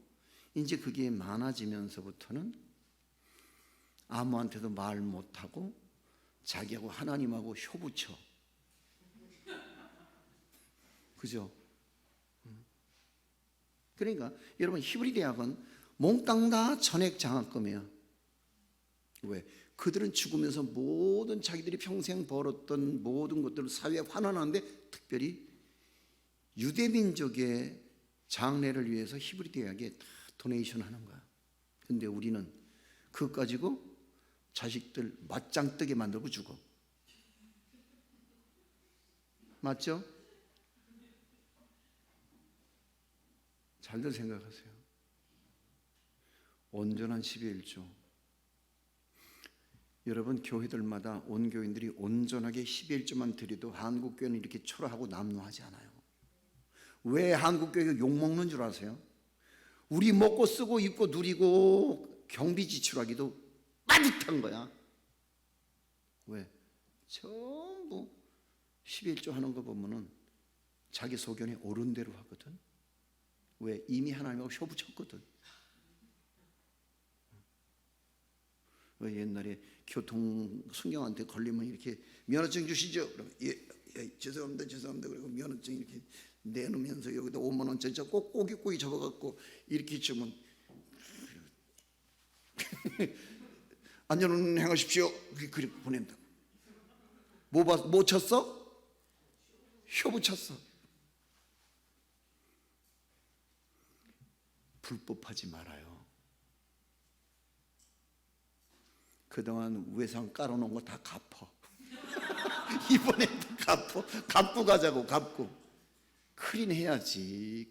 이제 그게 많아지면서부터는 아무한테도 말 못하고 자기하고 하나님하고 효부쳐. 그죠? 그러니까 여러분, 히브리 대학은 몽땅 다 전액 장학금이에요. 왜? 그들은 죽으면서 모든 자기들이 평생 벌었던 모든 것들을 사회에 환원하는데, 특별히 유대민족의 장래를 위해서 히브리 대학에 다 도네이션 하는 거야. 근데 우리는 그거 가지고 자식들 맞짱 뜨게 만들고 죽어. 맞죠? 잘들 생각하세요. 온전한 12일조. 여러분, 교회들마다 온 교인들이 온전하게 12일조만 드려도 한국 교회는 이렇게 초라하고 남루하지 않아요. 왜 한국 교회가 욕먹는 줄 아세요? 우리 먹고 쓰고 입고 누리고 경비 지출하기도 빠듯한 거야. 왜? 전부 11조 하는 거 보면은 자기 소견에 옳은 대로 하거든. 왜? 이미 하나님하고 효부쳤거든. 옛날에 교통 순경한테 걸리면 이렇게 면허증 주시죠. 그러면 예, 죄송합니다. 그리고 면허증 이렇게 내놓으면서 여기다 5만 원짜리 꼬깃꼬깃 접어갖고 이렇게 주면 안전운전 행하십시오. 그렇게 보낸다. 뭐 쳤어? 효부 쳤어. 불법하지 말아요. 그동안 외상 깔아놓은 거 다 갚어. 이번에도 갚고 가자고. 갚고 클린 해야지.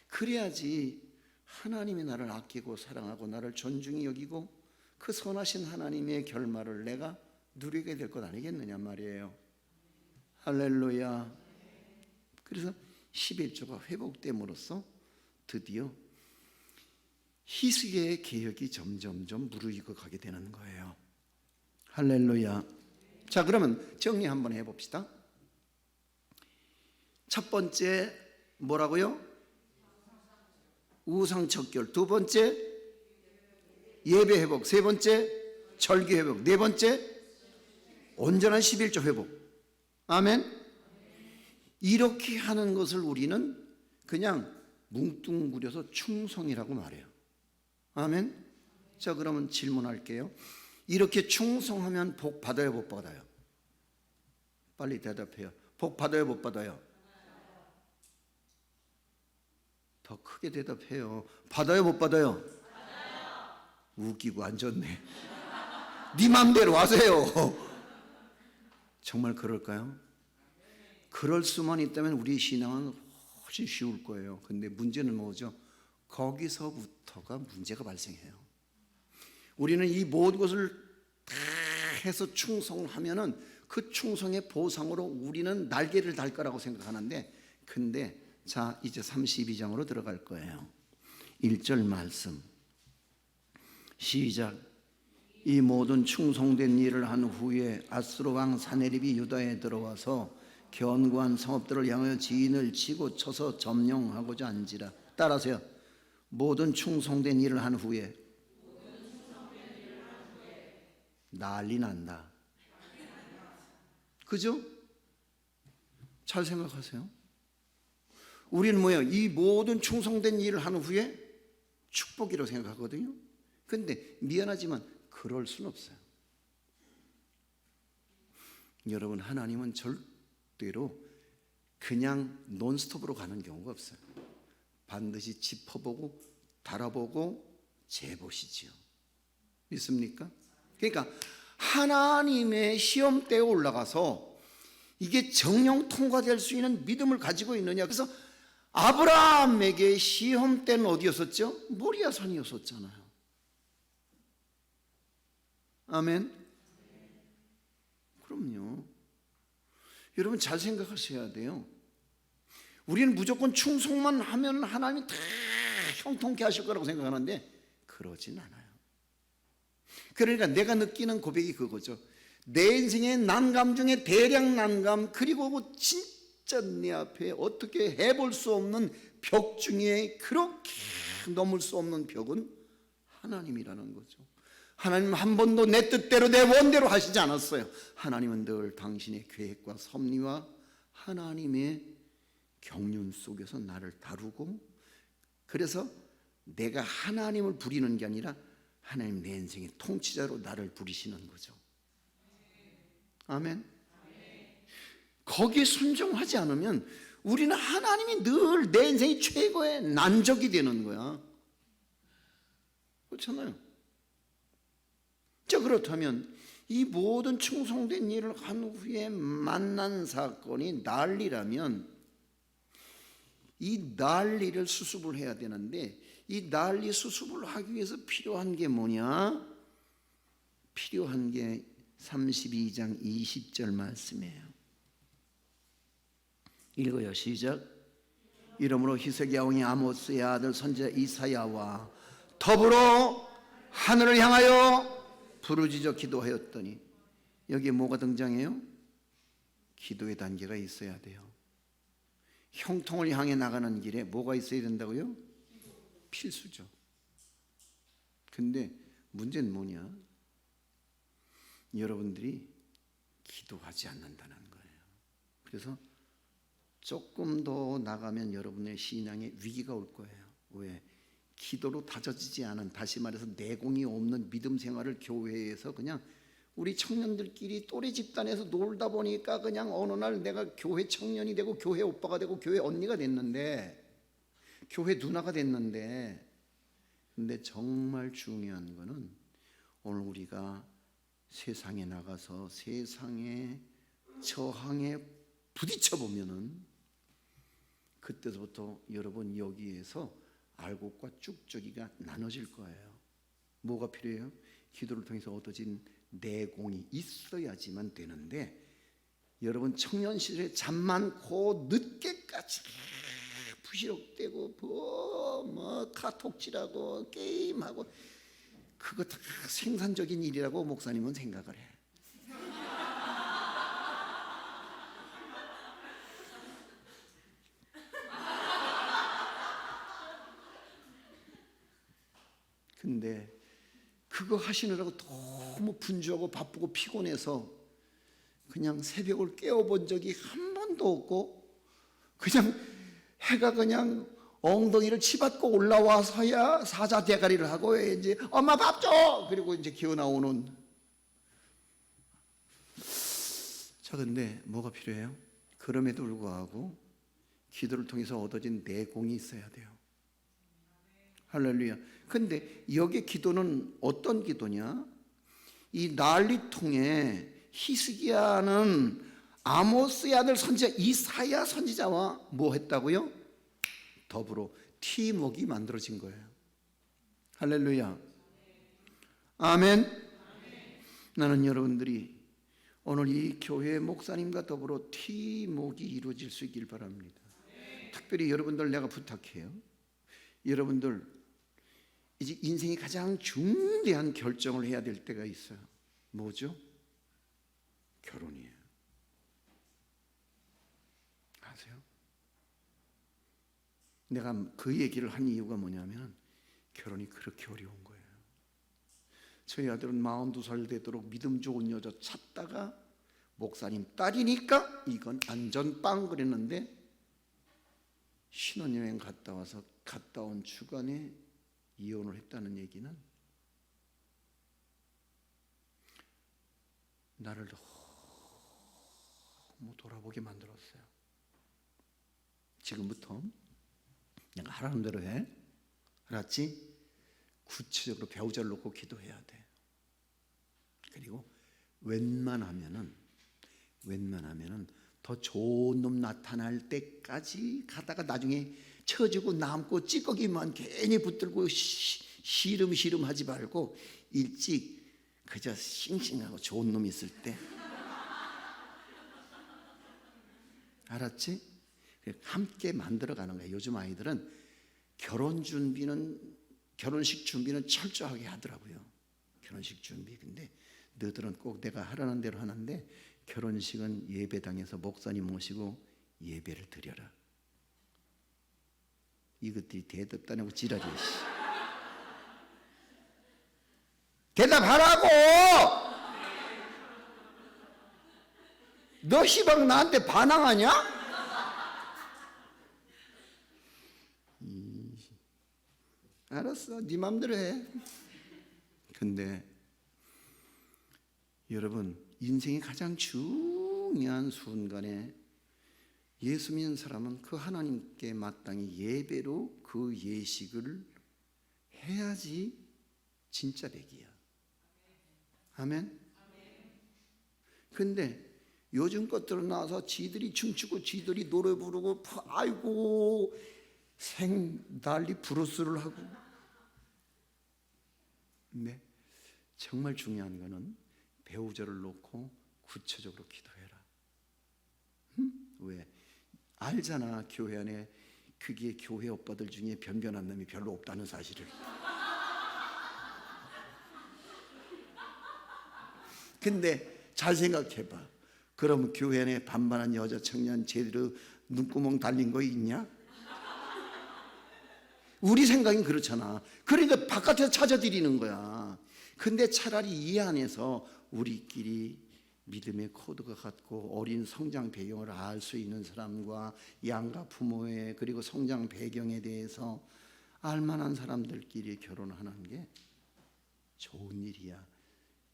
그래야지 하나님이 나를 아끼고 사랑하고 나를 존중히 여기고 그 선하신 하나님의 결말을 내가 누리게 될 것 아니겠느냐 말이에요. 할렐루야. 그래서 11조가 회복됨으로써 드디어 희숙의 개혁이 점점점 무르익어 가게 되는 거예요. 할렐루야. 자, 그러면 정리 한번 해봅시다. 첫 번째 뭐라고요? 우상척결. 두 번째 예배 회복. 세 번째 절기 회복. 네 번째 온전한 11조 회복. 아멘. 이렇게 하는 것을 우리는 그냥 뭉뚱그려서 충성이라고 말해요. 아멘. 자, 그러면 질문할게요. 이렇게 충성하면 복 받아요, 못 받아요? 빨리 대답해요. 복 받아요, 못 받아요? 더 크게 대답해요. 받아요, 못 받아요? 웃기고 앉았네. 네 맘대로 하세요. 정말 그럴까요? 그럴 수만 있다면 우리 신앙은 훨씬 쉬울 거예요. 근데 문제는 뭐죠? 거기서부터가 문제가 발생해요. 우리는 이 모든 것을 다 해서 충성하면은 그 충성의 보상으로 우리는 날개를 달 거라고 생각하는데, 근데 자, 이제 32장으로 들어갈 거예요. 1절 말씀 시작. 이 모든 충성된 일을 한 후에 아수르 왕 사네립이 유다에 들어와서 견고한 성읍들을 향하여 지인을 치고 쳐서 점령하고자 한지라. 따라하세요. 모든 충성된 일을 한 후에 난리 난다. 그죠? 잘 생각하세요. 우리는 뭐예요? 이 모든 충성된 일을 한 후에 축복이라고 생각하거든요. 근데 미안하지만 그럴 수는 없어요. 여러분, 하나님은 절대로 그냥 논스톱으로 가는 경우가 없어요. 반드시 짚어보고 달아보고 재보시지요. 믿습니까? 그러니까 하나님의 시험대에 올라가서 이게 정령 통과될 수 있는 믿음을 가지고 있느냐. 그래서 아브라함에게 시험대는 어디였었죠? 모리아산이었었잖아요. 아멘. 그럼요. 여러분 잘 생각하셔야 돼요. 우리는 무조건 충성만 하면 하나님이 다 형통케 하실 거라고 생각하는데 그러진 않아요. 그러니까 내가 느끼는 고백이 그거죠. 내 인생의 난감 중에 대량 난감, 그리고 진짜 내 앞에 어떻게 해볼 수 없는 벽 중에 그렇게 넘을 수 없는 벽은 하나님이라는 거죠. 하나님 한 번도 내 뜻대로 내 원대로 하시지 않았어요. 하나님은 늘 당신의 계획과 섭리와 하나님의 경륜 속에서 나를 다루고, 그래서 내가 하나님을 부리는 게 아니라 하나님 내 인생의 통치자로 나를 부리시는 거죠. 아멘. 거기에 순종하지 않으면 우리는 하나님이 늘 내 인생의 최고의 난적이 되는 거야. 그렇잖아요. 자, 그렇다면 이 모든 충성된 일을 한 후에 만난 사건이 난리라면 이 난리를 수습을 해야 되는데, 이 난리 수습을 하기 위해서 필요한 게 뭐냐? 필요한 게 32장 20절 말씀이에요. 읽어요. 시작. 이러므로 히스기야 왕이 아모스의 아들 선지자 이사야와 더불어 하늘을 향하여 부르짖어 기도하였더니, 여기에 뭐가 등장해요? 기도의 단계가 있어야 돼요. 형통을 향해 나가는 길에 뭐가 있어야 된다고요? 필수죠. 근데 문제는 뭐냐? 여러분들이 기도하지 않는다는 거예요. 그래서 조금 더 나가면 여러분의 신앙에 위기가 올 거예요. 왜? 기도로 다져지지 않은, 다시 말해서 내공이 없는 믿음 생활을 교회에서 그냥 우리 청년들끼리 또래 집단에서 놀다 보니까 그냥 어느 날 내가 교회 청년이 되고 교회 오빠가 되고 교회 언니가 됐는데, 교회 누나가 됐는데, 근데 정말 중요한 거는 오늘 우리가 세상에 나가서 세상의 저항에 부딪혀 보면은 그때부터 여러분 여기에서 알곡과 쭉저기가 나눠질 거예요. 뭐가 필요해요? 기도를 통해서 얻어진 내공이 있어야지만 되는데, 여러분 청년 시절에 잠 많고 늦게까지 부시럭대고 뭐 카톡질하고 게임하고 그거 다 생산적인 일이라고 목사님은 생각을 해. 근데 그거 하시느라고 너무 분주하고 바쁘고 피곤해서 그냥 새벽을 깨워본 적이 한 번도 없고, 그냥 해가 그냥 엉덩이를 치받고 올라와서야 사자 대가리를 하고 이제 엄마 밥 줘! 그리고 이제 기어 나오는. 자, 근데 뭐가 필요해요? 그럼에도 불구하고 기도를 통해서 얻어진 내공이 있어야 돼요. 할렐루야. 근데 여기 기도는 어떤 기도냐? 이 난리통에 히스기야는 아모스의 아들 선지자 이사야 선지자와 뭐 했다고요? 더불어 팀워크가 만들어진 거예요. 할렐루야. 아멘. 나는 여러분들이 오늘 이 교회 목사님과 더불어 팀워크가 이루어질 수 있길 바랍니다. 특별히 여러분들 내가 부탁해요. 여러분들 이제 인생이 가장 중대한 결정을 해야 될 때가 있어요. 뭐죠? 결혼이에요. 아세요? 내가 그 얘기를 한 이유가 뭐냐면 결혼이 그렇게 어려운 거예요. 저희 아들은 42살 되도록 믿음 좋은 여자 찾다가 목사님 딸이니까 이건 안전빵 그랬는데, 신혼여행 갔다 와서 갔다 온 주간에 이혼을 했다는 얘기는 나를 너무 돌아보게 만들었어요. 지금부터 내가 하라는 대로 해. 알았지? 구체적으로 배우자를 놓고 기도해야 돼. 그리고 웬만하면은 더 좋은 놈 나타날 때까지 가다가 나중에 처지고 남고 찌꺼기만 괜히 붙들고 시름시름 하지 말고 일찍 그저 싱싱하고 좋은 놈이 있을 때, 알았지? 함께 만들어가는 거야. 요즘 아이들은 결혼식 준비는 철저하게 하더라고요. 결혼식 준비. 근데 너희들은 꼭 내가 하라는 대로 하는데, 결혼식은 예배당에서 목사님 모시고 예배를 드려라. 이것들이 대답도 안 하고 지랄이야. 대답하라고! 너 시방 나한테 반항하냐? 알았어, 네 맘대로 해. 근데 여러분, 인생의 가장 중요한 순간에 예수 믿는 사람은 그 하나님께 마땅히 예배로 그 예식을 해야지 진짜 백이야. 아멘? 근데 요즘 것들은 나와서 지들이 춤추고 지들이 노래 부르고 아이고 난리 브루스를 하고. 근데 정말 중요한 거는 배우자를 놓고 구체적으로 기도해라. 왜? 알잖아, 교회 안에 그게 교회 오빠들 중에 변변한 놈이 별로 없다는 사실을. 근데 잘 생각해봐. 그럼 교회 안에 반반한 여자 청년 제대로 눈구멍 달린 거 있냐? 우리 생각은 그렇잖아. 그러니까 바깥에서 찾아드리는 거야. 근데 차라리 이 안에서 우리끼리 믿음의 코드가 같고 어린 성장 배경을 알 수 있는 사람과 양가 부모의 그리고 성장 배경에 대해서 알만한 사람들끼리 결혼하는 게 좋은 일이야.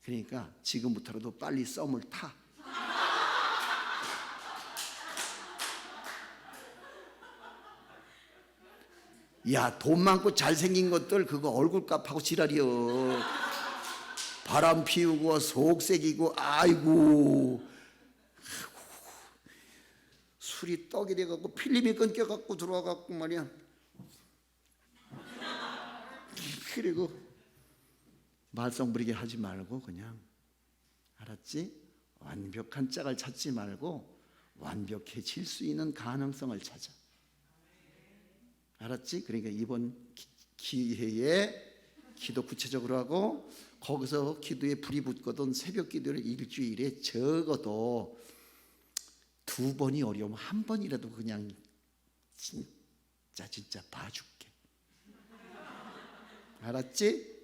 그러니까 지금부터라도 빨리 썸을 타. 야, 돈 많고 잘생긴 것들 그거 얼굴값하고 지랄이여. 바람 피우고 속색이고 아이고 술이 떡이 돼갖고 필름이 끊겨갖고 들어와갖고 말이야. 그리고 말썽 부리게 하지 말고 그냥, 알았지? 완벽한 짝을 찾지 말고 완벽해질 수 있는 가능성을 찾아. 알았지? 그러니까 이번 기회에 기도 구체적으로 하고, 거기서 기도에 불이 붙거든 새벽 기도를 일주일에 적어도 2번이 어려우면 1번이라도 그냥 진짜 봐줄게. 알았지?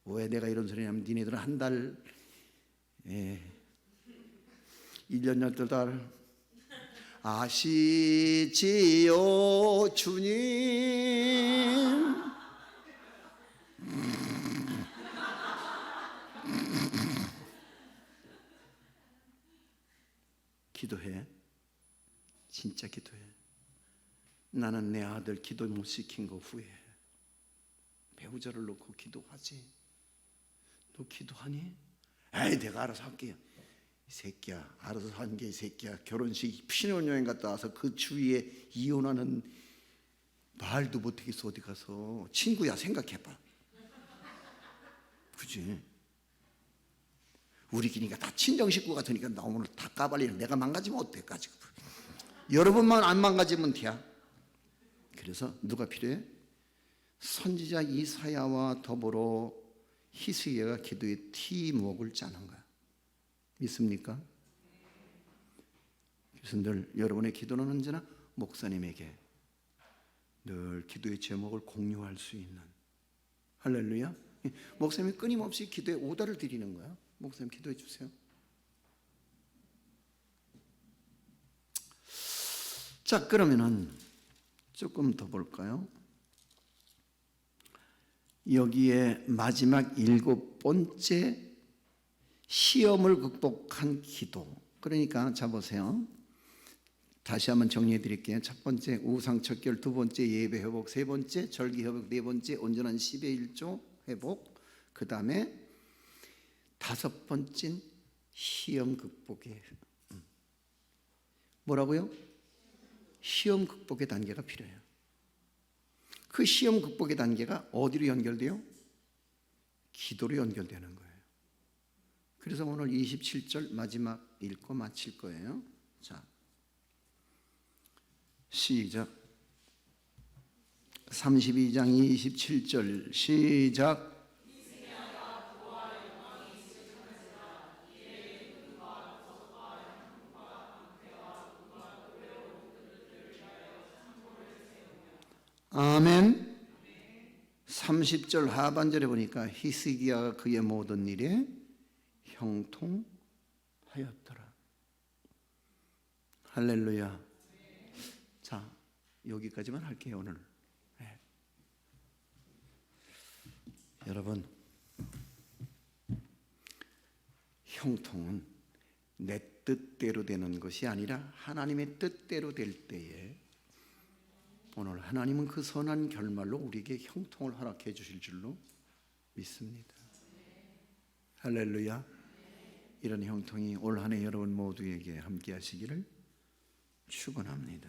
왜 내가 이런 소리 하면 니네들은 한 달, 1년 12달 아시지요 주님. 기도해. 진짜 기도해. 나는 내 아들 기도 못 시킨 거 후회해. 배우자를 놓고 기도하지. 너 기도하니? 에이, 내가 알아서 할게요. 이 새끼야, 알아서 하는 게 이 새끼야. 결혼식 신혼여행 갔다 와서 그 주위에 이혼하는 말도 못하겠어. 어디 가서. 친구야, 생각해봐. 그지? 우리끼리가 다 친정 식구 같으니까 나 오늘 다 까발리는 내가 망가지면 어때까지. 여러분만 안 망가지면 돼야. 그래서 누가 필요해? 선지자 이사야와 더불어 히스기야가 기도의 팀워크를 짜는 거야. 믿습니까? 그래서 늘 여러분의 기도는 언제나 목사님에게 늘 기도의 제목을 공유할 수 있는. 할렐루야. 목사님이 끊임없이 기도에 오다를 드리는 거야. 목사님 기도해 주세요. 자, 그러면은 조금 더 볼까요? 여기에 마지막 7번째 시험을 극복한 기도. 그러니까 자 보세요. 다시 한번 정리해 드릴게요. 첫 번째 우상 척결, 두 번째 예배 회복, 세 번째 절기 회복, 네 번째 온전한 10의 1조 회복, 그 다음에 다섯 번째는 시험 극복이에요. 뭐라고요? 시험 극복의 단계가 필요해요. 그 시험 극복의 단계가 어디로 연결돼요? 기도로 연결되는 거예요. 그래서 오늘 27절 마지막 읽고 마칠 거예요. 자, 시작. 32장 27절 시작. 아멘. 30절 하반절에 보니까 히스기야가 그의 모든 일에 형통하였더라. 할렐루야. 자, 여기까지만 할게요 오늘. 네. 여러분, 형통은 내 뜻대로 되는 것이 아니라 하나님의 뜻대로 될 때에 오늘 하나님은 그 선한 결말로 우리에게 형통을 허락해 주실 줄로 믿습니다. 할렐루야. 이런 형통이 올 한 해 여러분 모두에게 함께 하시기를 축원합니다.